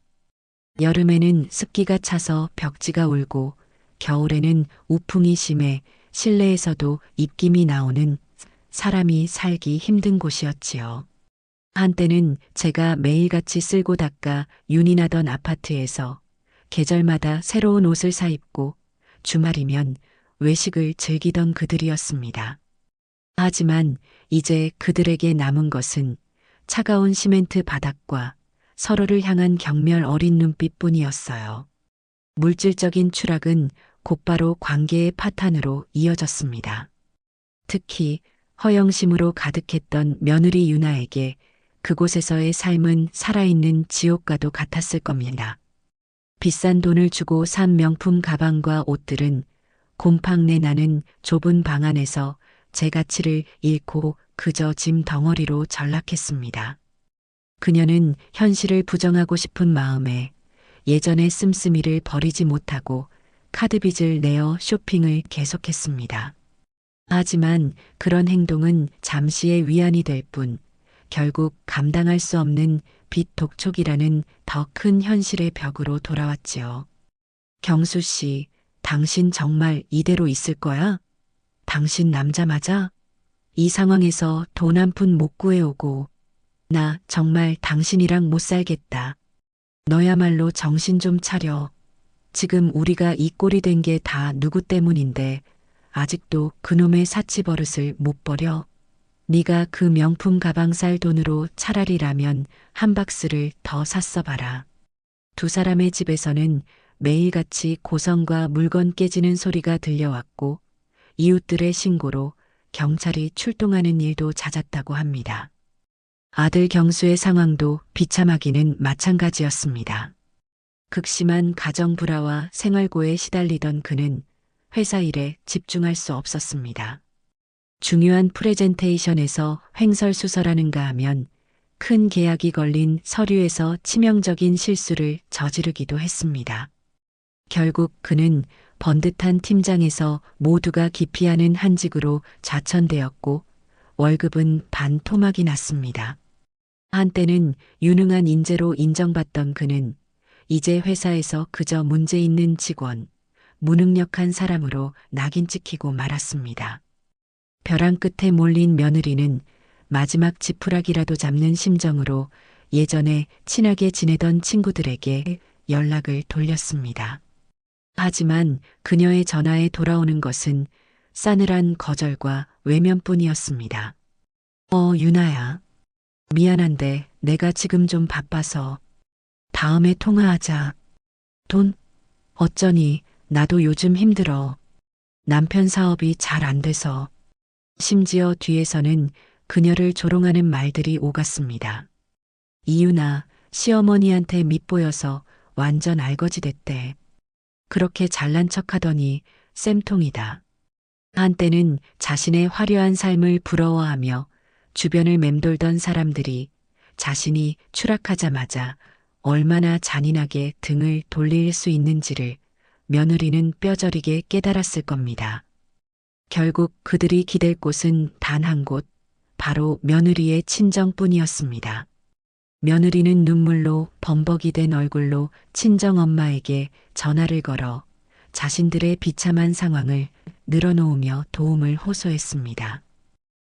여름에는 습기가 차서 벽지가 울고 겨울에는 우풍이 심해 실내에서도 입김이 나오는 사람이 살기 힘든 곳이었지요. 한때는 제가 매일같이 쓸고 닦아 윤이 나던 아파트에서 계절마다 새로운 옷을 사입고 주말이면 외식을 즐기던 그들이었습니다. 하지만 이제 그들에게 남은 것은 차가운 시멘트 바닥과 서로를 향한 경멸 어린 눈빛뿐이었어요. 물질적인 추락은 곧바로 관계의 파탄으로 이어졌습니다. 특히 허영심으로 가득했던 며느리 유나에게 그곳에서의 삶은 살아있는 지옥과도 같았을 겁니다. 비싼 돈을 주고 산 명품 가방과 옷들은 곰팡내 나는 좁은 방 안에서 제 가치를 잃고 그저 짐 덩어리로 전락했습니다. 그녀는 현실을 부정하고 싶은 마음에 예전의 씀씀이를 버리지 못하고 카드빚을 내어 쇼핑을 계속했습니다. 하지만 그런 행동은 잠시의 위안이 될 뿐 결국 감당할 수 없는 빚 독촉이라는 더 큰 현실의 벽으로 돌아왔지요. 경수 씨, 당신 정말 이대로 있을 거야? 당신 남자 맞아? 이 상황에서 돈 한 푼 못 구해오고 나 정말 당신이랑 못 살겠다. 너야말로 정신 좀 차려. 지금 우리가 이 꼴이 된 게 다 누구 때문인데 아직도 그놈의 사치 버릇을 못 버려. 네가 그 명품 가방 살 돈으로 차라리 라면 한 박스를 더 샀어 봐라. 두 사람의 집에서는 매일같이 고성과 물건 깨지는 소리가 들려왔고 이웃들의 신고로 경찰이 출동하는 일도 잦았다고 합니다. 아들 경수의 상황도 비참하기는 마찬가지였습니다. 극심한 가정 불화와 생활고에 시달리던 그는 회사 일에 집중할 수 없었습니다. 중요한 프레젠테이션에서 횡설수설하는가 하면 큰 계약이 걸린 서류에서 치명적인 실수를 저지르기도 했습니다. 결국 그는 번듯한 팀장에서 모두가 기피하는 한직으로 좌천되었고 월급은 반토막이 났습니다. 한때는 유능한 인재로 인정받던 그는 이제 회사에서 그저 문제 있는 직원, 무능력한 사람으로 낙인 찍히고 말았습니다. 벼랑 끝에 몰린 며느리는 마지막 지푸라기라도 잡는 심정으로 예전에 친하게 지내던 친구들에게 연락을 돌렸습니다. 하지만 그녀의 전화에 돌아오는 것은 싸늘한 거절과 외면뿐이었습니다. 유나야. 미안한데 내가 지금 좀 바빠서 다음에 통화하자. 돈? 어쩌니 나도 요즘 힘들어. 남편 사업이 잘 안 돼서. 심지어 뒤에서는 그녀를 조롱하는 말들이 오갔습니다. 이유나 시어머니한테 밉보여서 완전 알거지 됐대. 그렇게 잘난 척하더니 쌤통이다. 한때는 자신의 화려한 삶을 부러워하며 주변을 맴돌던 사람들이 자신이 추락하자마자 얼마나 잔인하게 등을 돌릴 수 있는지를 며느리는 뼈저리게 깨달았을 겁니다. 결국 그들이 기댈 곳은 단 한 곳, 바로 며느리의 친정뿐이었습니다. 며느리는 눈물로 범벅이 된 얼굴로 친정엄마에게 전화를 걸어 자신들의 비참한 상황을 늘어놓으며 도움을 호소했습니다.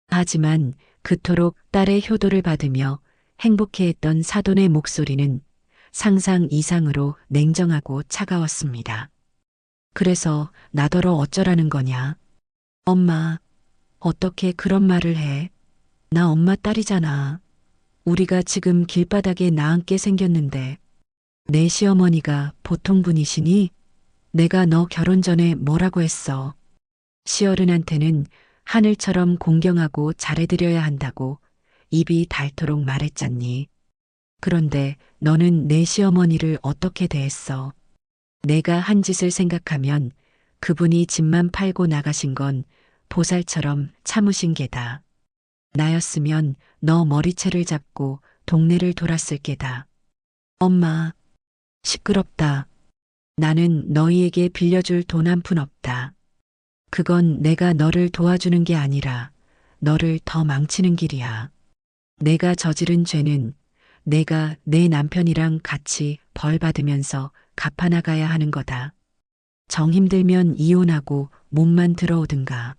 하지만 그토록 딸의 효도를 받으며 행복해했던 사돈의 목소리는 상상 이상으로 냉정하고 차가웠습니다. 그래서 나더러 어쩌라는 거냐? 엄마, 어떻게 그런 말을 해? 나 엄마 딸이잖아. 우리가 지금 길바닥에 나앉게 생겼는데 내 시어머니가 보통 분이시니? 내가 너 결혼 전에 뭐라고 했어? 시어른한테는 하늘처럼 공경하고 잘해드려야 한다고 입이 닳도록 말했잖니. 그런데 너는 내 시어머니를 어떻게 대했어? 내가 한 짓을 생각하면 그분이 집만 팔고 나가신 건 보살처럼 참으신 게다. 나였으면 너 머리채를 잡고 동네를 돌았을 게다. 엄마, 시끄럽다. 나는 너희에게 빌려줄 돈 한 푼 없다. 그건 내가 너를 도와주는 게 아니라 너를 더 망치는 길이야. 내가 저지른 죄는 내가 내 남편이랑 같이 벌 받으면서 갚아나가야 하는 거다. 정 힘들면 이혼하고 몸만 들어오든가.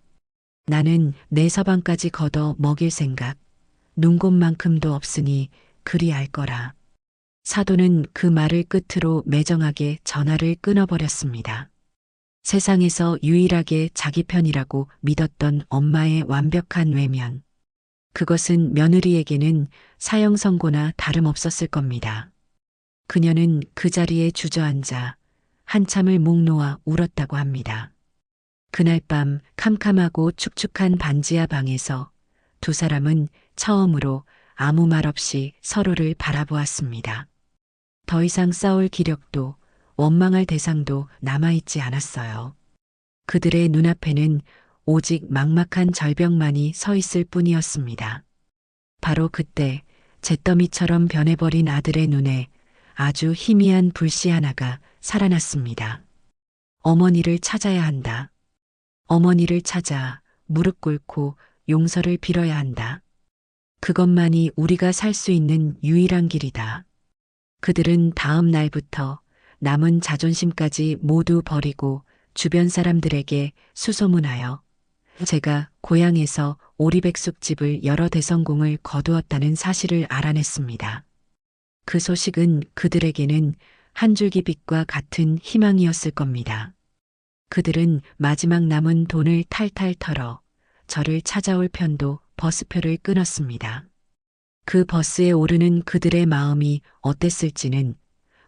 나는 내 서방까지 걷어 먹일 생각, 눈곱만큼도 없으니 그리 알 거라. 사돈은 그 말을 끝으로 매정하게 전화를 끊어버렸습니다. 세상에서 유일하게 자기 편이라고 믿었던 엄마의 완벽한 외면. 그것은 며느리에게는 사형 선고나 다름없었을 겁니다. 그녀는 그 자리에 주저앉아 한참을 목 놓아 울었다고 합니다. 그날 밤 캄캄하고 축축한 반지하 방에서 두 사람은 처음으로 아무 말 없이 서로를 바라보았습니다. 더 이상 싸울 기력도 원망할 대상도 남아있지 않았어요. 그들의 눈앞에는 오직 막막한 절벽만이 서 있을 뿐이었습니다. 바로 그때 잿더미처럼 변해버린 아들의 눈에 아주 희미한 불씨 하나가 살아났습니다. 어머니를 찾아야 한다. 어머니를 찾아 무릎 꿇고 용서를 빌어야 한다. 그것만이 우리가 살 수 있는 유일한 길이다. 그들은 다음 날부터 남은 자존심까지 모두 버리고 주변 사람들에게 수소문하여 제가 고향에서 오리백숙집을 열어 대성공을 거두었다는 사실을 알아냈습니다. 그 소식은 그들에게는 한 줄기 빛과 같은 희망이었을 겁니다. 그들은 마지막 남은 돈을 탈탈 털어 저를 찾아올 편도 버스표를 끊었습니다. 그 버스에 오르는 그들의 마음이 어땠을지는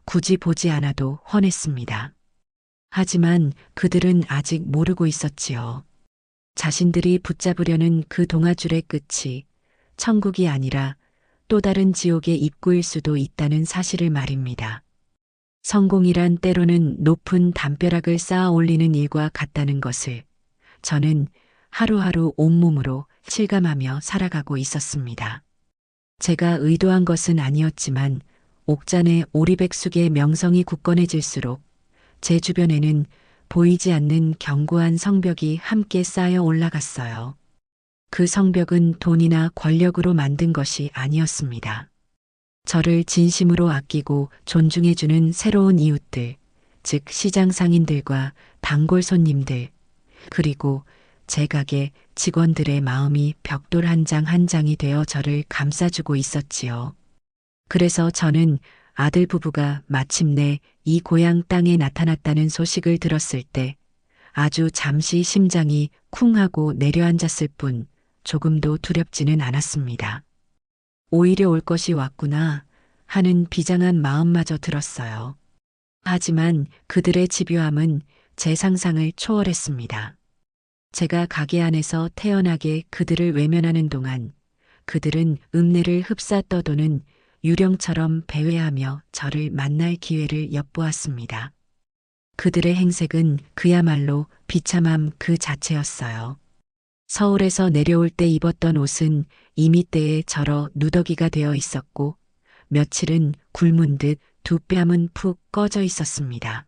굳이 보지 않아도 훤했습니다. 하지만 그들은 아직 모르고 있었지요. 자신들이 붙잡으려는 그 동아줄의 끝이 천국이 아니라 또 다른 지옥의 입구일 수도 있다는 사실을 말입니다. 성공이란 때로는 높은 담벼락을 쌓아 올리는 일과 같다는 것을 저는 하루하루 온몸으로 실감하며 살아가고 있었습니다. 제가 의도한 것은 아니었지만 옥잔의 오리백숙의 명성이 굳건해질수록 제 주변에는 보이지 않는 견고한 성벽이 함께 쌓여 올라갔어요. 그 성벽은 돈이나 권력으로 만든 것이 아니었습니다. 저를 진심으로 아끼고 존중해주는 새로운 이웃들, 즉 시장 상인들과 단골 손님들, 그리고 제 가게 직원들의 마음이 벽돌 한 장 한 장이 되어 저를 감싸주고 있었지요. 그래서 저는 아들 부부가 마침내 이 고향 땅에 나타났다는 소식을 들었을 때 아주 잠시 심장이 쿵 하고 내려앉았을 뿐 조금도 두렵지는 않았습니다. 오히려 올 것이 왔구나 하는 비장한 마음마저 들었어요. 하지만 그들의 집요함은 제 상상을 초월했습니다. 제가 가게 안에서 태연하게 그들을 외면하는 동안 그들은 읍내를 흡사 떠도는 유령처럼 배회하며 저를 만날 기회를 엿보았습니다. 그들의 행색은 그야말로 비참함 그 자체였어요. 서울에서 내려올 때 입었던 옷은 이미 때에 절어 누더기가 되어 있었고 며칠은 굶은 듯 두 뺨은 푹 꺼져 있었습니다.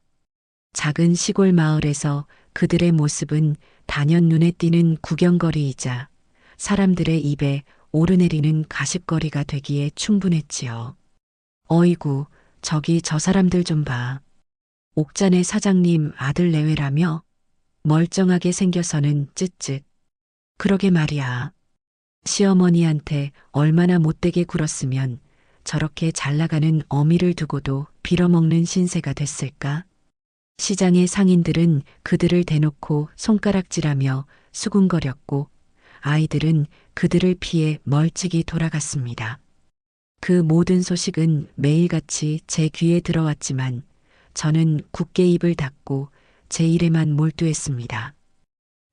작은 시골 마을에서 그들의 모습은 단연 눈에 띄는 구경거리이자 사람들의 입에 오르내리는 가십거리가 되기에 충분했지요. 어이구, 저기 저 사람들 좀 봐. 옥잔의 사장님 아들 내외라며? 멀쩡하게 생겨서는 쯧쯧. 그러게 말이야. 시어머니한테 얼마나 못되게 굴었으면 저렇게 잘나가는 어미를 두고도 빌어먹는 신세가 됐을까? 시장의 상인들은 그들을 대놓고 손가락질하며 수군거렸고 아이들은 그들을 피해 멀찍이 돌아갔습니다. 그 모든 소식은 매일같이 제 귀에 들어왔지만 저는 굳게 입을 닫고 제 일에만 몰두했습니다.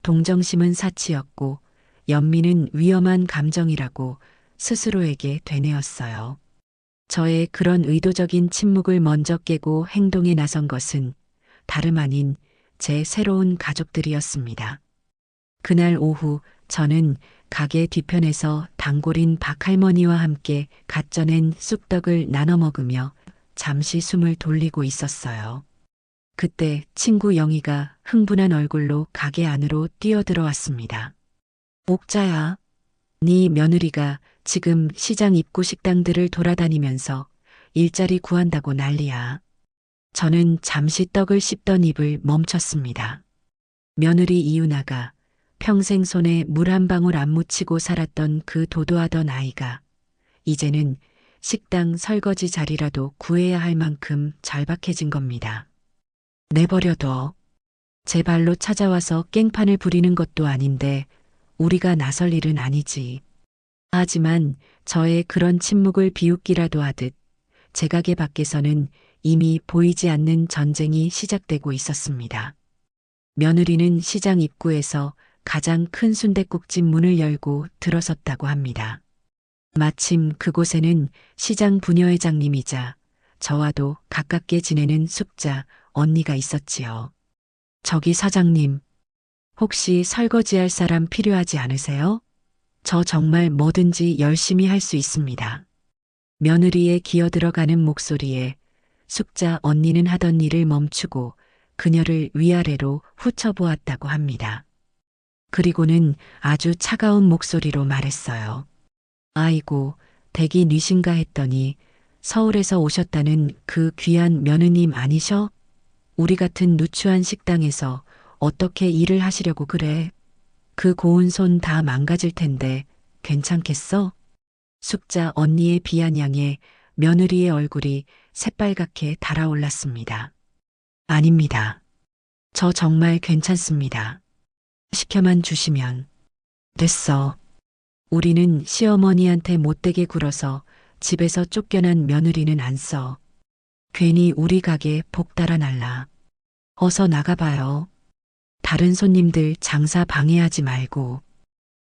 동정심은 사치였고 연민은 위험한 감정이라고 스스로에게 되뇌었어요. 저의 그런 의도적인 침묵을 먼저 깨고 행동에 나선 것은 다름 아닌 제 새로운 가족들이었습니다. 그날 오후 저는 가게 뒤편에서 단골인 박할머니와 함께 갓 쪄낸 쑥떡을 나눠 먹으며 잠시 숨을 돌리고 있었어요. 그때 친구 영희가 흥분한 얼굴로 가게 안으로 뛰어들어왔습니다. 옥자야, 네 며느리가 지금 시장 입구 식당들을 돌아다니면서 일자리 구한다고 난리야. 저는 잠시 떡을 씹던 입을 멈췄습니다. 며느리 이윤아가 평생 손에 물 한 방울 안 묻히고 살았던 그 도도하던 아이가 이제는 식당 설거지 자리라도 구해야 할 만큼 절박해진 겁니다. 내버려둬. 제 발로 찾아와서 깽판을 부리는 것도 아닌데 우리가 나설 일은 아니지. 하지만 저의 그런 침묵을 비웃기라도 하듯 제 가게 밖에서는 이미 보이지 않는 전쟁이 시작되고 있었습니다. 며느리는 시장 입구에서 가장 큰 순댓국집 문을 열고 들어섰다고 합니다. 마침 그곳에는 시장 부녀회장님이자 저와도 가깝게 지내는 숙자 언니가 있었지요. 저기 사장님, 혹시 설거지할 사람 필요하지 않으세요? 저 정말 뭐든지 열심히 할 수 있습니다. 며느리의 기어들어가는 목소리에 숙자 언니는 하던 일을 멈추고 그녀를 위아래로 훑어보았다고 합니다. 그리고는 아주 차가운 목소리로 말했어요. 아이고, 댁이 뉘신가 했더니 서울에서 오셨다는 그 귀한 며느님 아니셔? 우리 같은 누추한 식당에서 어떻게 일을 하시려고 그래? 그 고운 손 다 망가질 텐데 괜찮겠어? 숙자 언니의 비아냥에 며느리의 얼굴이 새빨갛게 달아올랐습니다. 아닙니다. 저 정말 괜찮습니다. 시켜만 주시면. 됐어. 우리는 시어머니한테 못되게 굴어서 집에서 쫓겨난 며느리는 안 써. 괜히 우리 가게 복 달아날라. 어서 나가봐요. 다른 손님들 장사 방해하지 말고.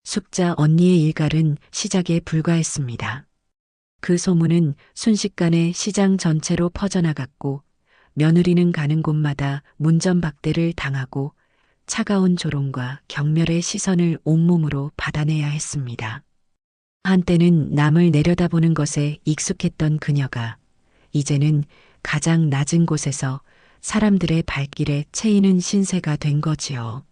숙자 언니의 일갈은 시작에 불과했습니다. 그 소문은 순식간에 시장 전체로 퍼져나갔고 며느리는 가는 곳마다 문전박대를 당하고 차가운 조롱과 경멸의 시선을 온몸으로 받아내야 했습니다. 한때는 남을 내려다보는 것에 익숙했던 그녀가 이제는 가장 낮은 곳에서 사람들의 발길에 채이는 신세가 된 거지요.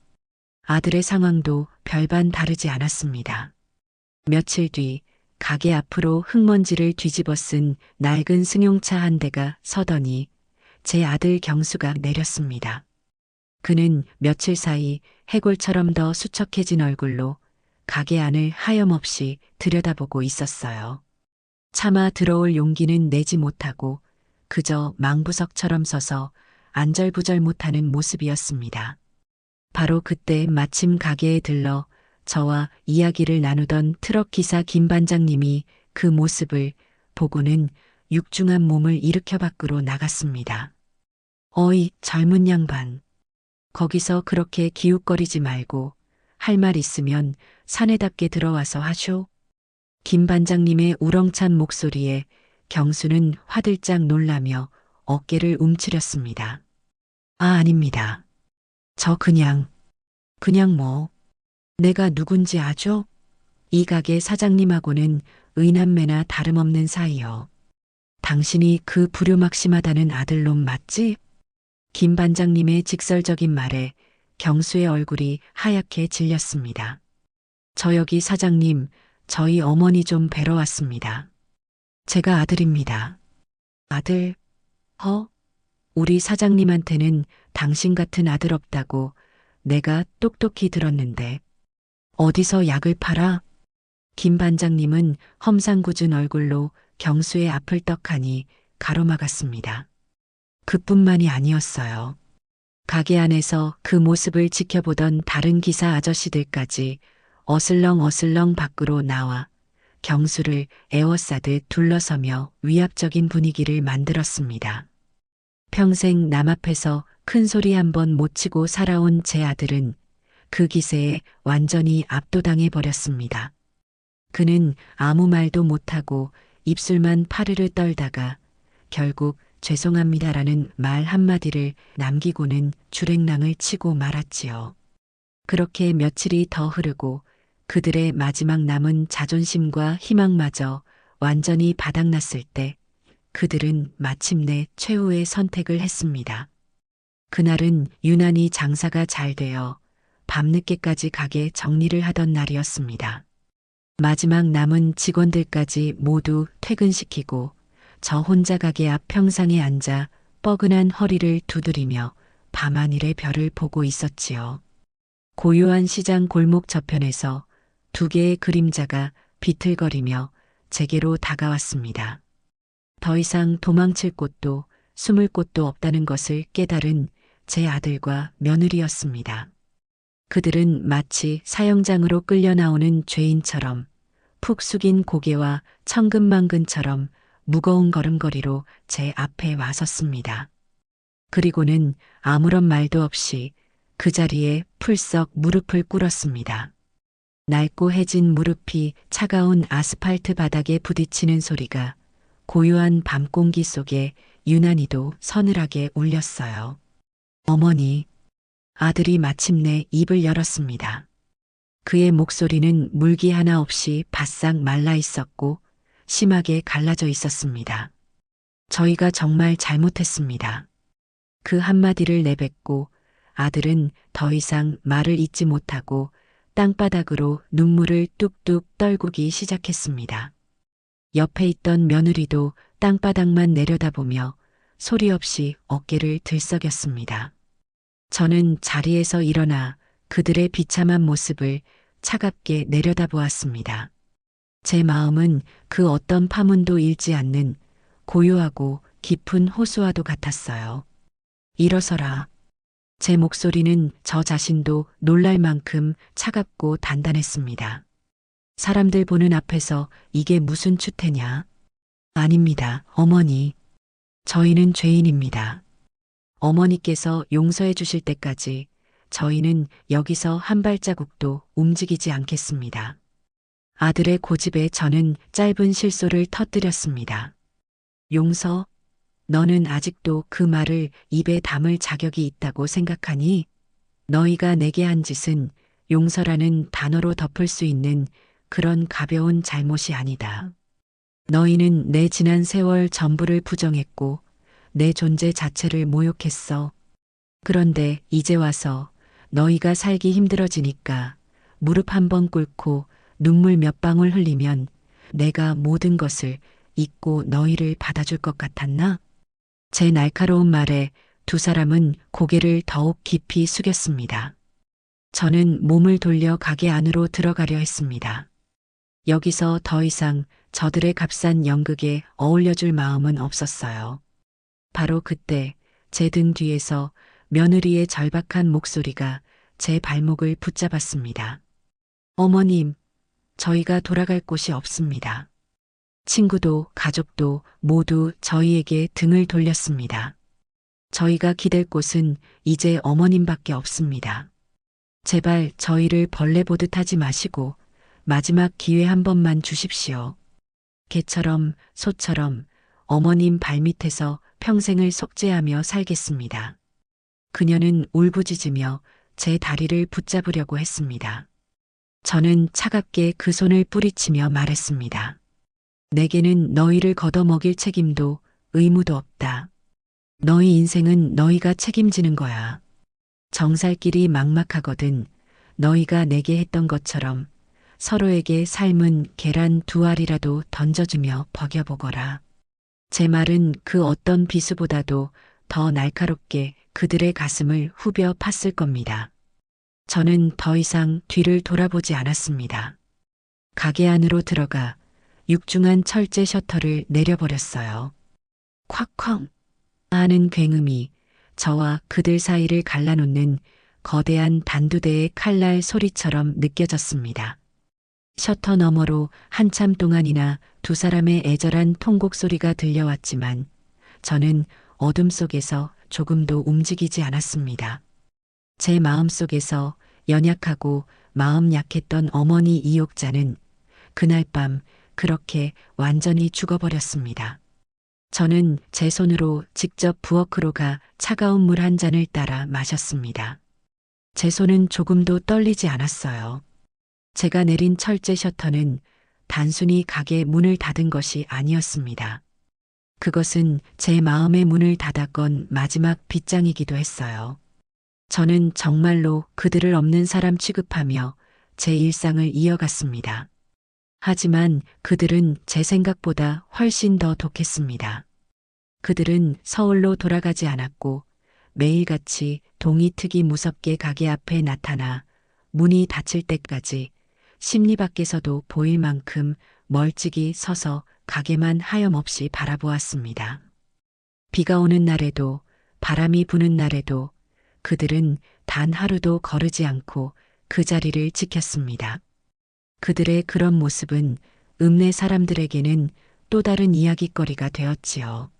아들의 상황도 별반 다르지 않았습니다. 며칠 뒤 가게 앞으로 흙먼지를 뒤집어 쓴 낡은 승용차 한 대가 서더니 제 아들 경수가 내렸습니다. 그는 며칠 사이 해골처럼 더 수척해진 얼굴로 가게 안을 하염없이 들여다보고 있었어요. 차마 들어올 용기는 내지 못하고 그저 망부석처럼 서서 안절부절 못하는 모습이었습니다. 바로 그때 마침 가게에 들러 저와 이야기를 나누던 트럭 기사 김 반장님이 그 모습을 보고는 육중한 몸을 일으켜 밖으로 나갔습니다. 어이, 젊은 양반. 거기서 그렇게 기웃거리지 말고 할 말 있으면 사내답게 들어와서 하쇼. 김 반장님의 우렁찬 목소리에 경수는 화들짝 놀라며 어깨를 움츠렸습니다. 아, 아닙니다. 저 그냥 뭐, 내가 누군지 아죠? 이 가게 사장님하고는 의남매나 다름없는 사이요. 당신이 그 불효막심하다는 아들놈 맞지? 김 반장님의 직설적인 말에 경수의 얼굴이 하얗게 질렸습니다. 저 여기 사장님, 저희 어머니 좀 뵈러 왔습니다. 제가 아들입니다. 아들? 우리 사장님한테는 당신 같은 아들 없다고 내가 똑똑히 들었는데 어디서 약을 팔아? 김 반장님은 험상궂은 얼굴로 경수의 앞을 떡하니 가로막았습니다. 그뿐만이 아니었어요. 가게 안에서 그 모습을 지켜보던 다른 기사 아저씨들까지 어슬렁어슬렁 밖으로 나와 경수를 에워싸듯 둘러서며 위압적인 분위기를 만들었습니다. 평생 남 앞에서 큰 소리 한 번 못 치고 살아온 제 아들은 그 기세에 완전히 압도당해 버렸습니다. 그는 아무 말도 못하고 입술만 파르르 떨다가 결국 죄송합니다라는 말 한마디를 남기고는 주랭랑을 치고 말았지요. 그렇게 며칠이 더 흐르고 그들의 마지막 남은 자존심과 희망마저 완전히 바닥났을 때 그들은 마침내 최후의 선택을 했습니다. 그날은 유난히 장사가 잘 되어 밤늦게까지 가게 정리를 하던 날이었습니다. 마지막 남은 직원들까지 모두 퇴근시키고 저 혼자 가게 앞 평상에 앉아 뻐근한 허리를 두드리며 밤하늘의 별을 보고 있었지요. 고요한 시장 골목 저편에서 두 개의 그림자가 비틀거리며 제게로 다가왔습니다. 더 이상 도망칠 곳도 숨을 곳도 없다는 것을 깨달은 제 아들과 며느리였습니다. 그들은 마치 사형장으로 끌려 나오는 죄인처럼 푹 숙인 고개와 천근만근처럼 무거운 걸음걸이로 제 앞에 와섰습니다. 그리고는 아무런 말도 없이 그 자리에 풀썩 무릎을 꿇었습니다. 낡고 해진 무릎이 차가운 아스팔트 바닥에 부딪히는 소리가 고요한 밤 공기 속에 유난히도 서늘하게 울렸어요. 어머니, 아들이 마침내 입을 열었습니다. 그의 목소리는 물기 하나 없이 바싹 말라 있었고 심하게 갈라져 있었습니다. 저희가 정말 잘못했습니다. 그 한마디를 내뱉고 아들은 더 이상 말을 잇지 못하고 땅바닥으로 눈물을 뚝뚝 떨구기 시작했습니다. 옆에 있던 며느리도 땅바닥만 내려다보며 소리 없이 어깨를 들썩였습니다. 저는 자리에서 일어나 그들의 비참한 모습을 차갑게 내려다보았습니다. 제 마음은 그 어떤 파문도 일지 않는 고요하고 깊은 호소와도 같았어요. 일어서라. 제 목소리는 저 자신도 놀랄 만큼 차갑고 단단했습니다. 사람들 보는 앞에서 이게 무슨 추태냐? 아닙니다, 어머니. 저희는 죄인입니다. 어머니께서 용서해 주실 때까지 저희는 여기서 한 발자국도 움직이지 않겠습니다. 아들의 고집에 저는 짧은 실소를 터뜨렸습니다. 용서? 너는 아직도 그 말을 입에 담을 자격이 있다고 생각하니? 너희가 내게 한 짓은 용서라는 단어로 덮을 수 있는 그런 가벼운 잘못이 아니다. 너희는 내 지난 세월 전부를 부정했고 내 존재 자체를 모욕했어. 그런데 이제 와서 너희가 살기 힘들어지니까 무릎 한 번 꿇고 눈물 몇 방울 흘리면 내가 모든 것을 잊고 너희를 받아줄 것 같았나? 제 날카로운 말에 두 사람은 고개를 더욱 깊이 숙였습니다. 저는 몸을 돌려 가게 안으로 들어가려 했습니다. 여기서 더 이상 저들의 값싼 연극에 어울려줄 마음은 없었어요. 바로 그때 제 등 뒤에서 며느리의 절박한 목소리가 제 발목을 붙잡았습니다. 어머님, 저희가 돌아갈 곳이 없습니다. 친구도 가족도 모두 저희에게 등을 돌렸습니다. 저희가 기댈 곳은 이제 어머님밖에 없습니다. 제발 저희를 벌레 보듯 하지 마시고 마지막 기회 한 번만 주십시오. 개처럼 소처럼 어머님 발밑에서 평생을 속죄하며 살겠습니다. 그녀는 울부짖으며 제 다리를 붙잡으려고 했습니다. 저는 차갑게 그 손을 뿌리치며 말했습니다. 내게는 너희를 걷어먹일 책임도 의무도 없다. 너희 인생은 너희가 책임지는 거야. 정살길이 막막하거든 너희가 내게 했던 것처럼 서로에게 삶은 계란 두 알이라도 던져주며 버겨보거라. 제 말은 그 어떤 비수보다도 더 날카롭게 그들의 가슴을 후벼 팠을 겁니다. 저는 더 이상 뒤를 돌아보지 않았습니다. 가게 안으로 들어가 육중한 철제 셔터를 내려버렸어요. 콱콱 하는 굉음이 저와 그들 사이를 갈라놓는 거대한 단두대의 칼날 소리처럼 느껴졌습니다. 셔터 너머로 한참 동안이나 두 사람의 애절한 통곡 소리가 들려왔지만 저는 어둠 속에서 조금도 움직이지 않았습니다. 제 마음속에서 연약하고 마음 약했던 어머니 이옥자는 그날 밤 그렇게 완전히 죽어버렸습니다. 저는 제 손으로 직접 부엌으로 가 차가운 물 한 잔을 따라 마셨습니다. 제 손은 조금도 떨리지 않았어요. 제가 내린 철제 셔터는 단순히 가게 문을 닫은 것이 아니었습니다. 그것은 제 마음의 문을 닫아 건 마지막 빗장이기도 했어요. 저는 정말로 그들을 없는 사람 취급하며 제 일상을 이어갔습니다. 하지만 그들은 제 생각보다 훨씬 더 독했습니다. 그들은 서울로 돌아가지 않았고 매일같이 동이 트기 무섭게 가게 앞에 나타나 문이 닫힐 때까지 심리 밖에서도 보일 만큼 멀찍이 서서 가게만 하염없이 바라보았습니다. 비가 오는 날에도 바람이 부는 날에도 그들은 단 하루도 거르지 않고 그 자리를 지켰습니다. 그들의 그런 모습은 읍내 사람들에게는 또 다른 이야깃거리가 되었지요.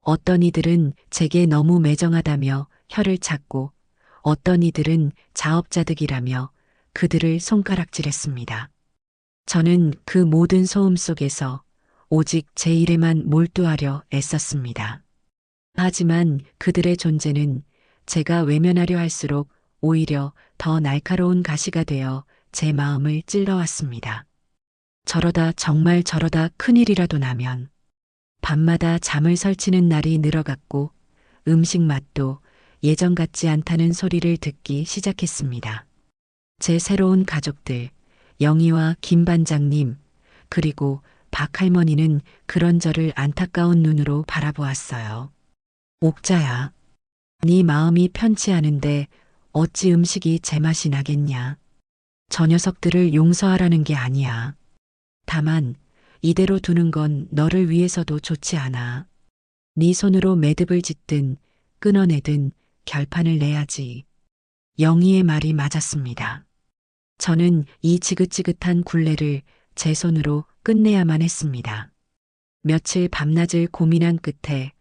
어떤 이들은 제게 너무 매정하다며 혀를 찾고 어떤 이들은 자업자득이라며 그들을 손가락질했습니다. 저는 그 모든 소음 속에서 오직 제 일에만 몰두하려 애썼습니다. 하지만 그들의 존재는 제가 외면하려 할수록 오히려 더 날카로운 가시가 되어 제 마음을 찔러왔습니다. 정말 저러다 큰일이라도 나면 밤마다 잠을 설치는 날이 늘어갔고 음식 맛도 예전 같지 않다는 소리를 듣기 시작했습니다. 제 새로운 가족들, 영희와 김 반장님, 그리고 박 할머니는 그런 저를 안타까운 눈으로 바라보았어요. 옥자야, 네 마음이 편치 않은데 어찌 음식이 제맛이 나겠냐. 저 녀석들을 용서하라는 게 아니야. 다만 이대로 두는 건 너를 위해서도 좋지 않아. 네 손으로 매듭을 짓든 끊어내든 결판을 내야지. 영희의 말이 맞았습니다. 저는 이 지긋지긋한 굴레를 제 손으로 끝내야만 했습니다. 며칠 밤낮을 고민한 끝에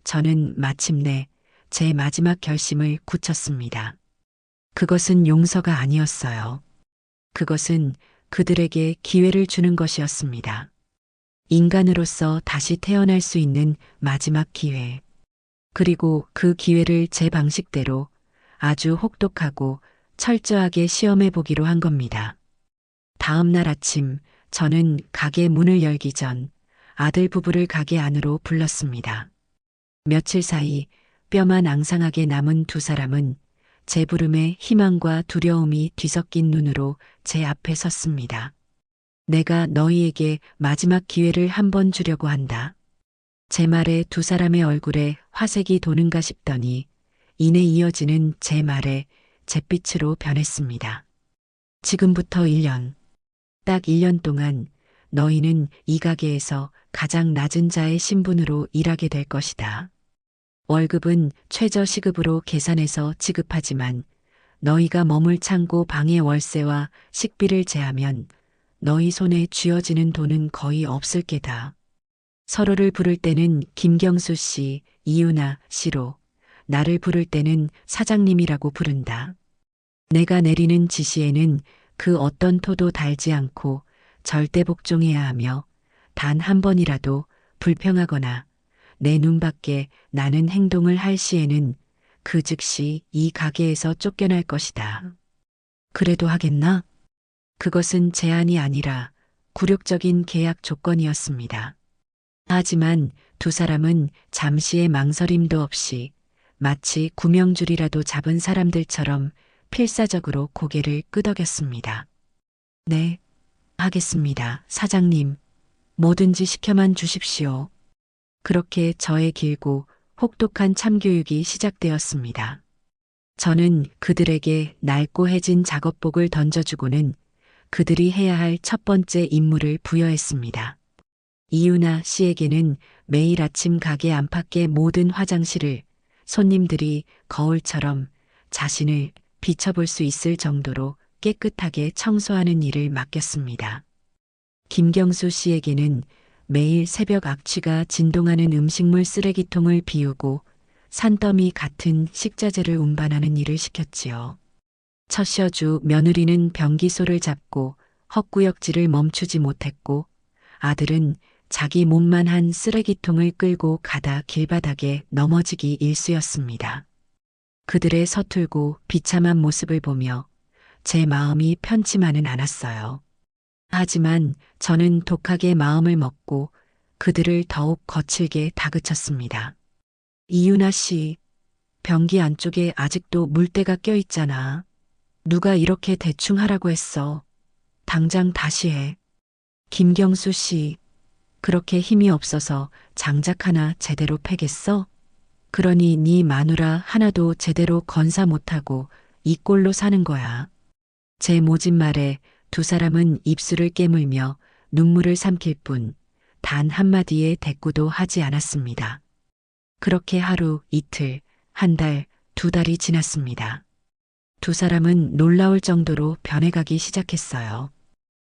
저는 마침내 제 마지막 결심을 굳혔습니다. 그것은 용서가 아니었어요. 그것은 그들에게 기회를 주는 것이었습니다. 인간으로서 다시 태어날 수 있는 마지막 기회. 그리고 그 기회를 제 방식대로 아주 혹독하고 철저하게 시험해 보기로 한 겁니다. 다음 날 아침 저는 가게 문을 열기 전 아들 부부를 가게 안으로 불렀습니다. 며칠 사이 뼈만 앙상하게 남은 두 사람은 제 부름에 희망과 두려움이 뒤섞인 눈으로 제 앞에 섰습니다. 내가 너희에게 마지막 기회를 한 번 주려고 한다. 제 말에 두 사람의 얼굴에 화색이 도는가 싶더니 이내 이어지는 제 말에 잿빛으로 변했습니다. 지금부터 1년, 딱 1년 동안 너희는 이 가게에서 가장 낮은 자의 신분으로 일하게 될 것이다. 월급은 최저 시급으로 계산해서 지급하지만 너희가 머물 창고 방의 월세와 식비를 제하면 너희 손에 쥐어지는 돈은 거의 없을 게다. 서로를 부를 때는 김경수 씨, 이윤아 씨로, 나를 부를 때는 사장님이라고 부른다. 내가 내리는 지시에는 그 어떤 토도 달지 않고 절대 복종해야 하며 단 한 번이라도 불평하거나 내 눈 밖에 나는 행동을 할 시에는 그 즉시 이 가게에서 쫓겨날 것이다. 그래도 하겠나? 그것은 제안이 아니라 굴욕적인 계약 조건이었습니다. 하지만 두 사람은 잠시의 망설임도 없이 마치 구명줄이라도 잡은 사람들처럼 필사적으로 고개를 끄덕였습니다. 네, 하겠습니다, 사장님. 뭐든지 시켜만 주십시오. 그렇게 저의 길고 혹독한 참교육이 시작되었습니다. 저는 그들에게 낡고 해진 작업복을 던져주고는 그들이 해야 할 첫 번째 임무를 부여했습니다. 이윤아 씨에게는 매일 아침 가게 안팎의 모든 화장실을 손님들이 거울처럼 자신을 비춰볼 수 있을 정도로 깨끗하게 청소하는 일을 맡겼습니다. 김경수 씨에게는 매일 새벽 악취가 진동하는 음식물 쓰레기통을 비우고 산더미 같은 식자재를 운반하는 일을 시켰지요. 처셔주 며느리는 변기소를 잡고 헛구역질을 멈추지 못했고 아들은 자기 몸만 한 쓰레기통을 끌고 가다 길바닥에 넘어지기 일쑤였습니다. 그들의 서툴고 비참한 모습을 보며 제 마음이 편치만은 않았어요. 하지만 저는 독하게 마음을 먹고 그들을 더욱 거칠게 다그쳤습니다. 이윤아 씨, 변기 안쪽에 아직도 물때가 껴있잖아. 누가 이렇게 대충 하라고 했어. 당장 다시 해. 김경수 씨, 그렇게 힘이 없어서 장작 하나 제대로 패겠어? 그러니 네 마누라 하나도 제대로 건사 못하고 이 꼴로 사는 거야. 제 모진 말에 두 사람은 입술을 깨물며 눈물을 삼킬 뿐 단 한마디의 대꾸도 하지 않았습니다. 그렇게 하루, 이틀, 한 달, 두 달이 지났습니다. 두 사람은 놀라울 정도로 변해가기 시작했어요.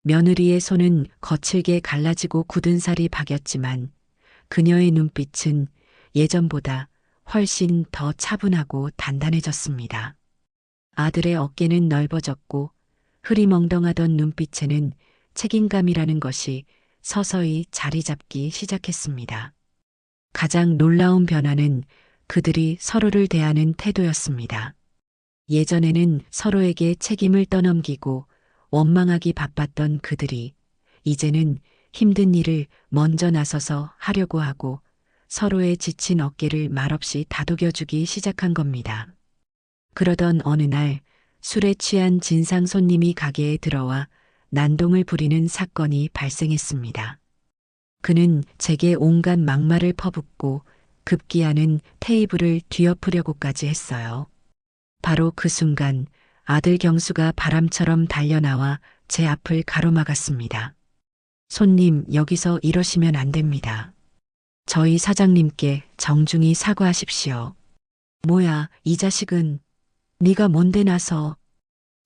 며느리의 손은 거칠게 갈라지고 굳은 살이 박였지만 그녀의 눈빛은 예전보다 훨씬 더 차분하고 단단해졌습니다. 아들의 어깨는 넓어졌고 흐리멍덩하던 눈빛에는 책임감이라는 것이 서서히 자리 잡기 시작했습니다. 가장 놀라운 변화는 그들이 서로를 대하는 태도였습니다. 예전에는 서로에게 책임을 떠넘기고 원망하기 바빴던 그들이 이제는 힘든 일을 먼저 나서서 하려고 하고 서로의 지친 어깨를 말없이 다독여주기 시작한 겁니다. 그러던 어느 날 술에 취한 진상 손님이 가게에 들어와 난동을 부리는 사건이 발생했습니다. 그는 제게 온갖 막말을 퍼붓고 급기야는 테이블을 뒤엎으려고까지 했어요. 바로 그 순간 아들 경수가 바람처럼 달려나와 제 앞을 가로막았습니다. 손님, 여기서 이러시면 안 됩니다. 저희 사장님께 정중히 사과하십시오. 뭐야, 이 자식은. 네가 뭔데 나서.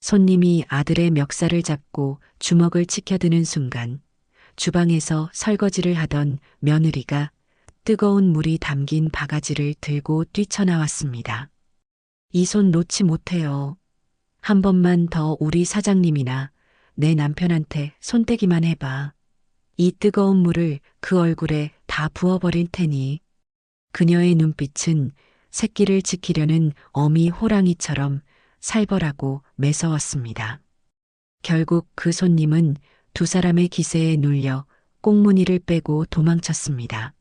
손님이 아들의 멱살을 잡고 주먹을 치켜드는 순간 주방에서 설거지를 하던 며느리가 뜨거운 물이 담긴 바가지를 들고 뛰쳐나왔습니다. 이 손 놓지 못해요. 한 번만 더 우리 사장님이나 내 남편한테 손대기만 해봐. 이 뜨거운 물을 그 얼굴에 다 부어버릴 테니. 그녀의 눈빛은 새끼를 지키려는 어미 호랑이처럼 살벌하고 매서웠습니다. 결국 그 손님은 두 사람의 기세에 눌려 꽁무니를 빼고 도망쳤습니다.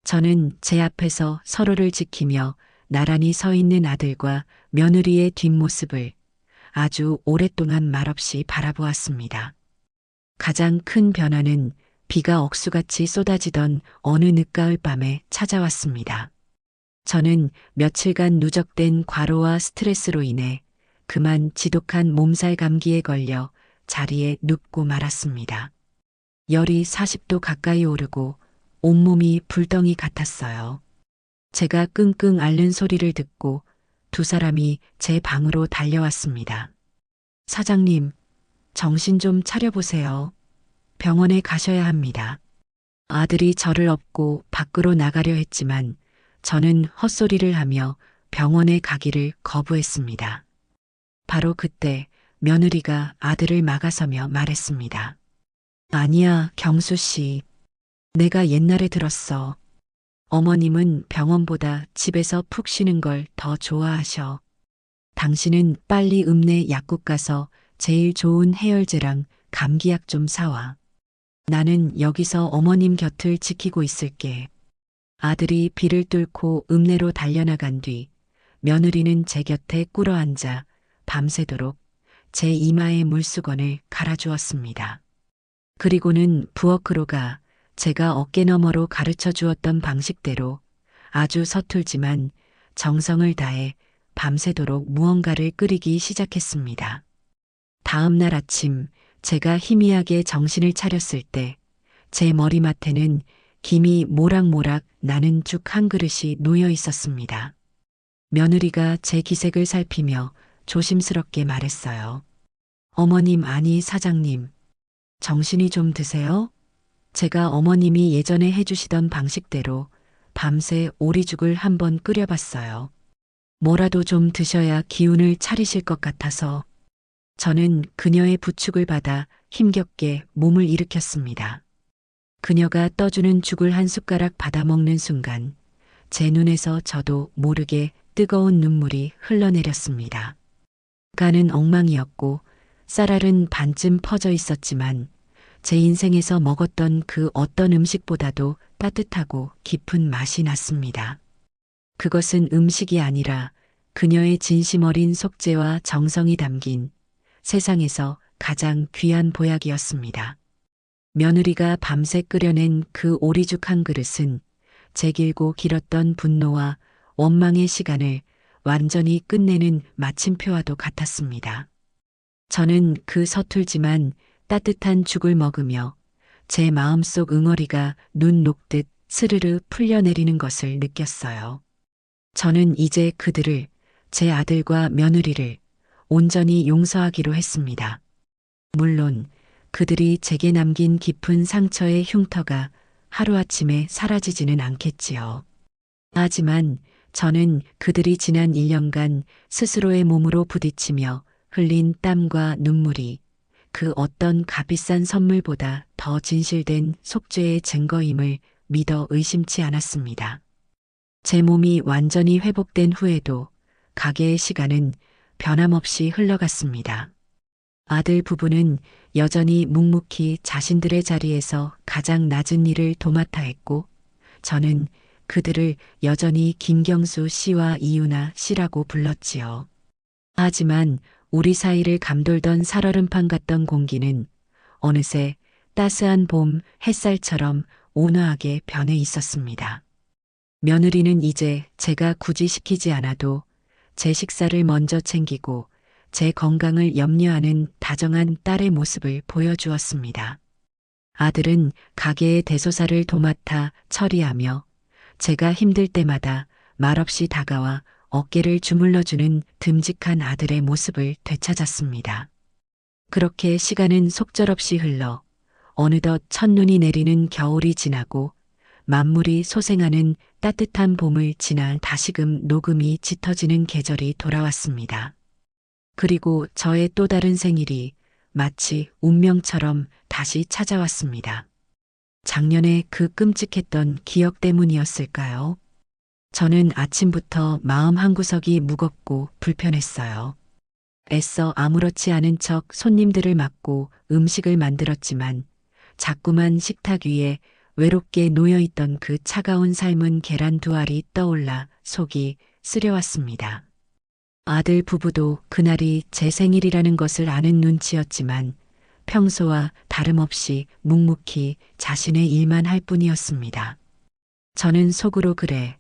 저는 제 앞에서 서로를 지키며 나란히 서 있는 아들과 며느리의 뒷모습을 아주 오랫동안 말없이 바라보았습니다. 가장 큰 변화는 비가 억수같이 쏟아지던 어느 늦가을 밤에 찾아왔습니다. 저는 며칠간 누적된 과로와 스트레스로 인해 그만 지독한 몸살 감기에 걸려 자리에 눕고 말았습니다. 열이 40도 가까이 오르고 온몸이 불덩이 같았어요. 제가 끙끙 앓는 소리를 듣고 두 사람이 제 방으로 달려왔습니다. 사장님, 정신 좀 차려보세요. 병원에 가셔야 합니다. 아들이 저를 업고 밖으로 나가려 했지만 저는 헛소리를 하며 병원에 가기를 거부했습니다. 바로 그때 며느리가 아들을 막아서며 말했습니다. 아니야, 경수 씨. 내가 옛날에 들었어. 어머님은 병원보다 집에서 푹 쉬는 걸 더 좋아하셔. 당신은 빨리 읍내 약국 가서 제일 좋은 해열제랑 감기약 좀 사와. 나는 여기서 어머님 곁을 지키고 있을게. 아들이 비를 뚫고 읍내로 달려나간 뒤 며느리는 제 곁에 꿇어앉아 밤새도록 제 이마에 물수건을 갈아주었습니다. 그리고는 부엌으로 가 제가 어깨너머로 가르쳐 주었던 방식대로 아주 서툴지만 정성을 다해 밤새도록 무언가를 끓이기 시작했습니다. 다음 날 아침 제가 희미하게 정신을 차렸을 때 제 머리맡에는 김이 모락모락 나는 죽 한 그릇이 놓여 있었습니다. 며느리가 제 기색을 살피며 조심스럽게 말했어요. 어머님, 아니 사장님, 정신이 좀 드세요? 제가 어머님이 예전에 해주시던 방식대로 밤새 오리죽을 한번 끓여봤어요. 뭐라도 좀 드셔야 기운을 차리실 것 같아서. 저는 그녀의 부축을 받아 힘겹게 몸을 일으켰습니다. 그녀가 떠주는 죽을 한 숟가락 받아먹는 순간 제 눈에서 저도 모르게 뜨거운 눈물이 흘러내렸습니다. 가는 엉망이었고 쌀알은 반쯤 퍼져 있었지만 제 인생에서 먹었던 그 어떤 음식보다도 따뜻하고 깊은 맛이 났습니다. 그것은 음식이 아니라 그녀의 진심 어린 속죄와 정성이 담긴 세상에서 가장 귀한 보약이었습니다. 며느리가 밤새 끓여낸 그 오리죽 한 그릇은 제 길고 길었던 분노와 원망의 시간을 완전히 끝내는 마침표와도 같았습니다. 저는 그 서툴지만 따뜻한 죽을 먹으며 제 마음속 응어리가 눈 녹듯 스르르 풀려내리는 것을 느꼈어요. 저는 이제 그들을, 제 아들과 며느리를 온전히 용서하기로 했습니다. 물론 그들이 제게 남긴 깊은 상처의 흉터가 하루아침에 사라지지는 않겠지요. 하지만 저는 그들이 지난 1년간 스스로의 몸으로 부딪히며 흘린 땀과 눈물이 그 어떤 값비싼 선물보다 더 진실된 속죄의 증거임을 믿어 의심치 않았습니다. 제 몸이 완전히 회복된 후에도 가게의 시간은 변함없이 흘러갔습니다. 아들 부부는 여전히 묵묵히 자신들의 자리에서 가장 낮은 일을 도맡아 했고, 저는 그들을 여전히 김경수 씨와 이유나 씨라고 불렀지요. 하지만 우리 사이를 감돌던 살얼음판 같던 공기는 어느새 따스한 봄 햇살처럼 온화하게 변해 있었습니다. 며느리는 이제 제가 굳이 시키지 않아도 제 식사를 먼저 챙기고 제 건강을 염려하는 다정한 딸의 모습을 보여주었습니다. 아들은 가게의 대소사를 도맡아 처리하며 제가 힘들 때마다 말없이 다가와 어깨를 주물러주는 듬직한 아들의 모습을 되찾았습니다. 그렇게 시간은 속절없이 흘러 어느덧 첫눈이 내리는 겨울이 지나고 만물이 소생하는 따뜻한 봄을 지나 다시금 녹음이 짙어지는 계절이 돌아왔습니다. 그리고 저의 또 다른 생일이 마치 운명처럼 다시 찾아왔습니다. 작년에 그 끔찍했던 기억 때문이었을까요? 저는 아침부터 마음 한구석이 무겁고 불편했어요. 애써 아무렇지 않은 척 손님들을 맞고 음식을 만들었지만 자꾸만 식탁 위에 외롭게 놓여있던 그 차가운 삶은 계란 두 알이 떠올라 속이 쓰려왔습니다. 아들 부부도 그날이 제 생일이라는 것을 아는 눈치였지만 평소와 다름없이 묵묵히 자신의 일만 할 뿐이었습니다. 저는 속으로 그래,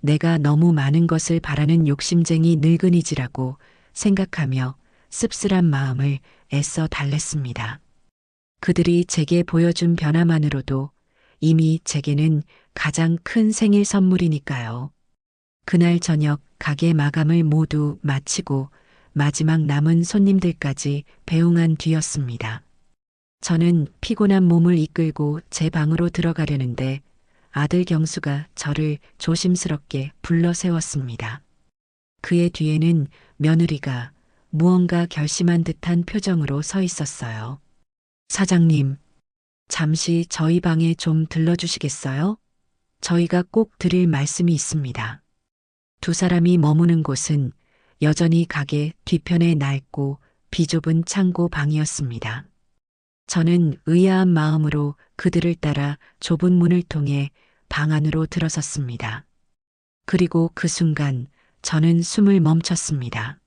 내가 너무 많은 것을 바라는 욕심쟁이 늙은이지라고 생각하며 씁쓸한 마음을 애써 달랬습니다. 그들이 제게 보여준 변화만으로도 이미 제게는 가장 큰 생일 선물이니까요. 그날 저녁 가게 마감을 모두 마치고 마지막 남은 손님들까지 배웅한 뒤였습니다. 저는 피곤한 몸을 이끌고 제 방으로 들어가려는데 아들 경수가 저를 조심스럽게 불러 세웠습니다. 그의 뒤에는 며느리가 무언가 결심한 듯한 표정으로 서 있었어요. 사장님, 잠시 저희 방에 좀 들러주시겠어요? 저희가 꼭 드릴 말씀이 있습니다. 두 사람이 머무는 곳은 여전히 가게 뒤편의 낡고 비좁은 창고 방이었습니다. 저는 의아한 마음으로 그들을 따라 좁은 문을 통해 방 안으로 들어섰습니다. 그리고 그 순간 저는 숨을 멈췄습니다.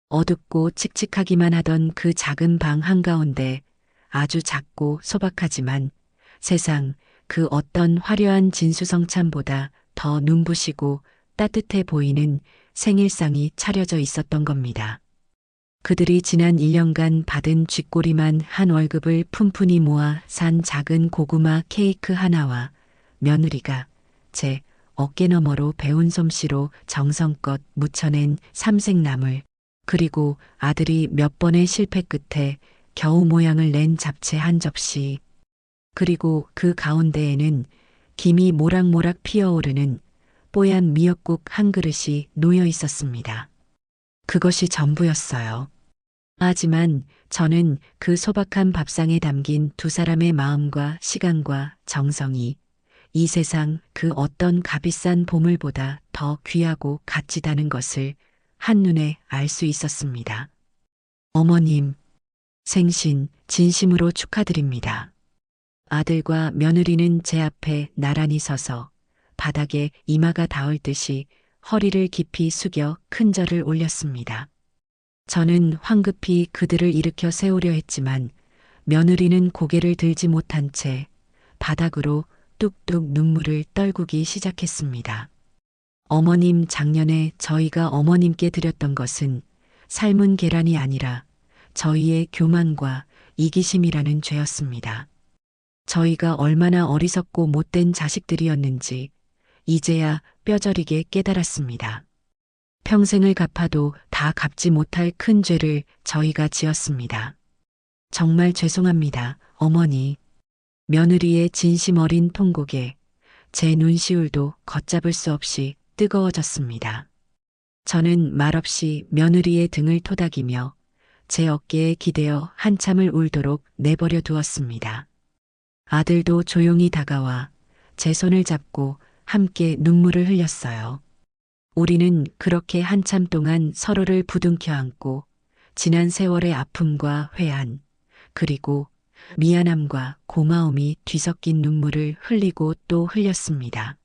어둡고 칙칙하기만 하던 그 작은 방 한가운데 아주 작고 소박하지만 세상 그 어떤 화려한 진수성찬보다 더 눈부시고 따뜻해 보이는 생일상이 차려져 있었던 겁니다. 그들이 지난 1년간 받은 쥐꼬리만 한 월급을 푼푼히 모아 산 작은 고구마 케이크 하나와 며느리가 제 어깨너머로 배운 솜씨로 정성껏 묻혀낸 삼색나물, 그리고 아들이 몇 번의 실패 끝에 겨우 모양을 낸 잡채 한 접시, 그리고 그 가운데에는 김이 모락모락 피어오르는 뽀얀 미역국 한 그릇이 놓여 있었습니다. 그것이 전부였어요. 하지만 저는 그 소박한 밥상에 담긴 두 사람의 마음과 시간과 정성이 이 세상 그 어떤 값비싼 보물보다 더 귀하고 값지다는 것을 한눈에 알 수 있었습니다. 어머님, 생신 진심으로 축하드립니다. 아들과 며느리는 제 앞에 나란히 서서 바닥에 이마가 닿을 듯이 허리를 깊이 숙여 큰 절을 올렸습니다. 저는 황급히 그들을 일으켜 세우려 했지만 며느리는 고개를 들지 못한 채 바닥으로 뚝뚝 눈물을 떨구기 시작했습니다. 어머님, 작년에 저희가 어머님께 드렸던 것은 삶은 계란이 아니라 저희의 교만과 이기심이라는 죄였습니다. 저희가 얼마나 어리석고 못된 자식들이었는지 이제야 뼈저리게 깨달았습니다. 평생을 갚아도 다 갚지 못할 큰 죄를 저희가 지었습니다. 정말 죄송합니다, 어머니. 며느리의 진심 어린 통곡에 제 눈시울도 걷잡을 수 없이 뜨거워졌습니다. 저는 말없이 며느리의 등을 토닥이며 제 어깨에 기대어 한참을 울도록 내버려 두었습니다. 아들도 조용히 다가와 제 손을 잡고 함께 눈물을 흘렸어요. 우리는 그렇게 한참 동안 서로를 부둥켜 안고 지난 세월의 아픔과 회한, 그리고 미안함과 고마움이 뒤섞인 눈물을 흘리고 또 흘렸습니다.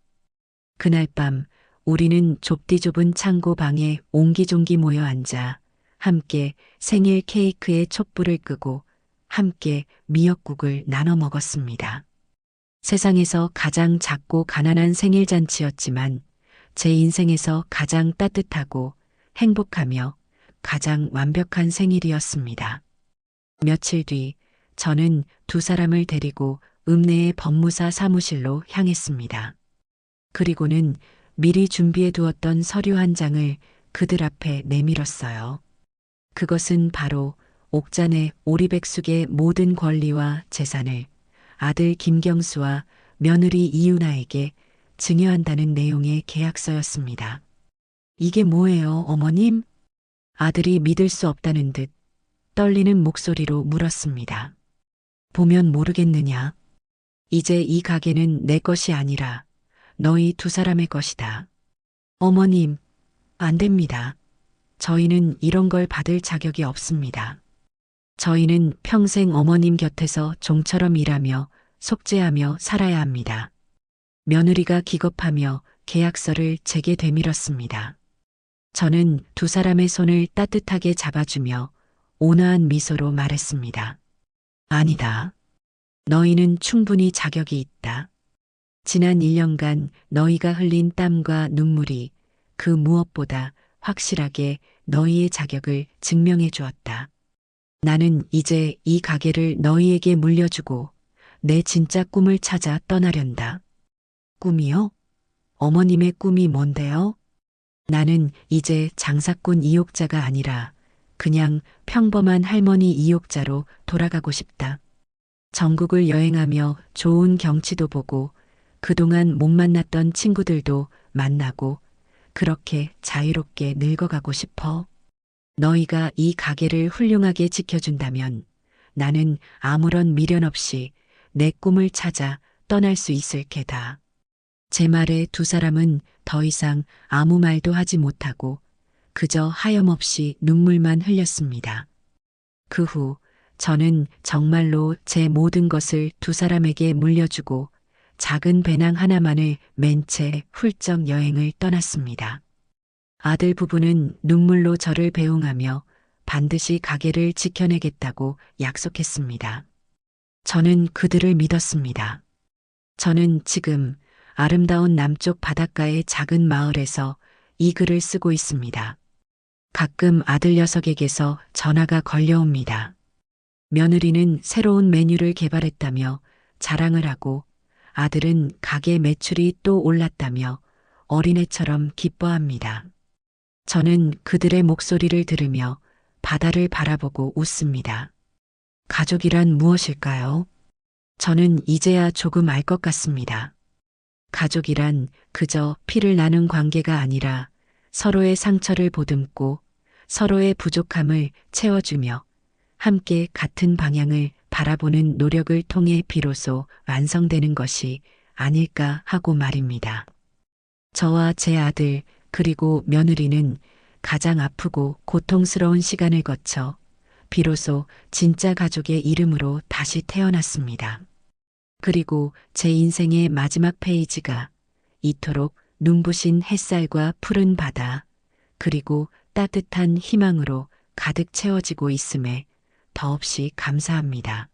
그날 밤 우리는 좁디 좁은 창고 방에 옹기종기 모여 앉아 함께 생일 케이크에 촛불을 끄고 함께 미역국을 나눠 먹었습니다. 세상에서 가장 작고 가난한 생일 잔치였지만 제 인생에서 가장 따뜻하고 행복하며 가장 완벽한 생일이었습니다. 며칠 뒤 저는 두 사람을 데리고 읍내의 법무사 사무실로 향했습니다. 그리고는 미리 준비해 두었던 서류 한 장을 그들 앞에 내밀었어요. 그것은 바로 옥잔의 오리백숙의 모든 권리와 재산을 아들 김경수와 며느리 이윤아에게 증여한다는 내용의 계약서였습니다. 이게 뭐예요, 어머님? 아들이 믿을 수 없다는 듯 떨리는 목소리로 물었습니다. 보면 모르겠느냐? 이제 이 가게는 내 것이 아니라 너희 두 사람의 것이다. 어머님, 안 됩니다. 저희는 이런 걸 받을 자격이 없습니다. 저희는 평생 어머님 곁에서 종처럼 일하며 속죄하며 살아야 합니다. 며느리가 기겁하며 계약서를 제게 되밀었습니다. 저는 두 사람의 손을 따뜻하게 잡아주며 온화한 미소로 말했습니다. 아니다. 너희는 충분히 자격이 있다. 지난 1년간 너희가 흘린 땀과 눈물이 그 무엇보다 확실하게 너희의 자격을 증명해 주었다. 나는 이제 이 가게를 너희에게 물려주고 내 진짜 꿈을 찾아 떠나련다. 꿈이요? 어머님의 꿈이 뭔데요? 나는 이제 장사꾼 이욕자가 아니라 그냥 평범한 할머니 이욕자로 돌아가고 싶다. 전국을 여행하며 좋은 경치도 보고 그동안 못 만났던 친구들도 만나고 그렇게 자유롭게 늙어가고 싶어. 너희가 이 가게를 훌륭하게 지켜준다면 나는 아무런 미련 없이 내 꿈을 찾아 떠날 수 있을 게다. 제 말에 두 사람은 더 이상 아무 말도 하지 못하고 그저 하염없이 눈물만 흘렸습니다. 그 후 저는 정말로 제 모든 것을 두 사람에게 물려주고 작은 배낭 하나만을 맨 채 훌쩍 여행을 떠났습니다. 아들 부부는 눈물로 저를 배웅하며 반드시 가게를 지켜내겠다고 약속했습니다. 저는 그들을 믿었습니다. 저는 지금 아름다운 남쪽 바닷가의 작은 마을에서 이 글을 쓰고 있습니다. 가끔 아들 녀석에게서 전화가 걸려옵니다. 며느리는 새로운 메뉴를 개발했다며 자랑을 하고 아들은 가게 매출이 또 올랐다며 어린애처럼 기뻐합니다. 저는 그들의 목소리를 들으며 바다를 바라보고 웃습니다. 가족이란 무엇일까요? 저는 이제야 조금 알 것 같습니다. 가족이란 그저 피를 나눈 관계가 아니라 서로의 상처를 보듬고 서로의 부족함을 채워주며 함께 같은 방향을 바라보는 노력을 통해 비로소 완성되는 것이 아닐까 하고 말입니다. 저와 제 아들 그리고 며느리는 가장 아프고 고통스러운 시간을 거쳐 비로소 진짜 가족의 이름으로 다시 태어났습니다. 그리고 제 인생의 마지막 페이지가 이토록 눈부신 햇살과 푸른 바다 그리고 따뜻한 희망으로 가득 채워지고 있음에 더없이 감사합니다.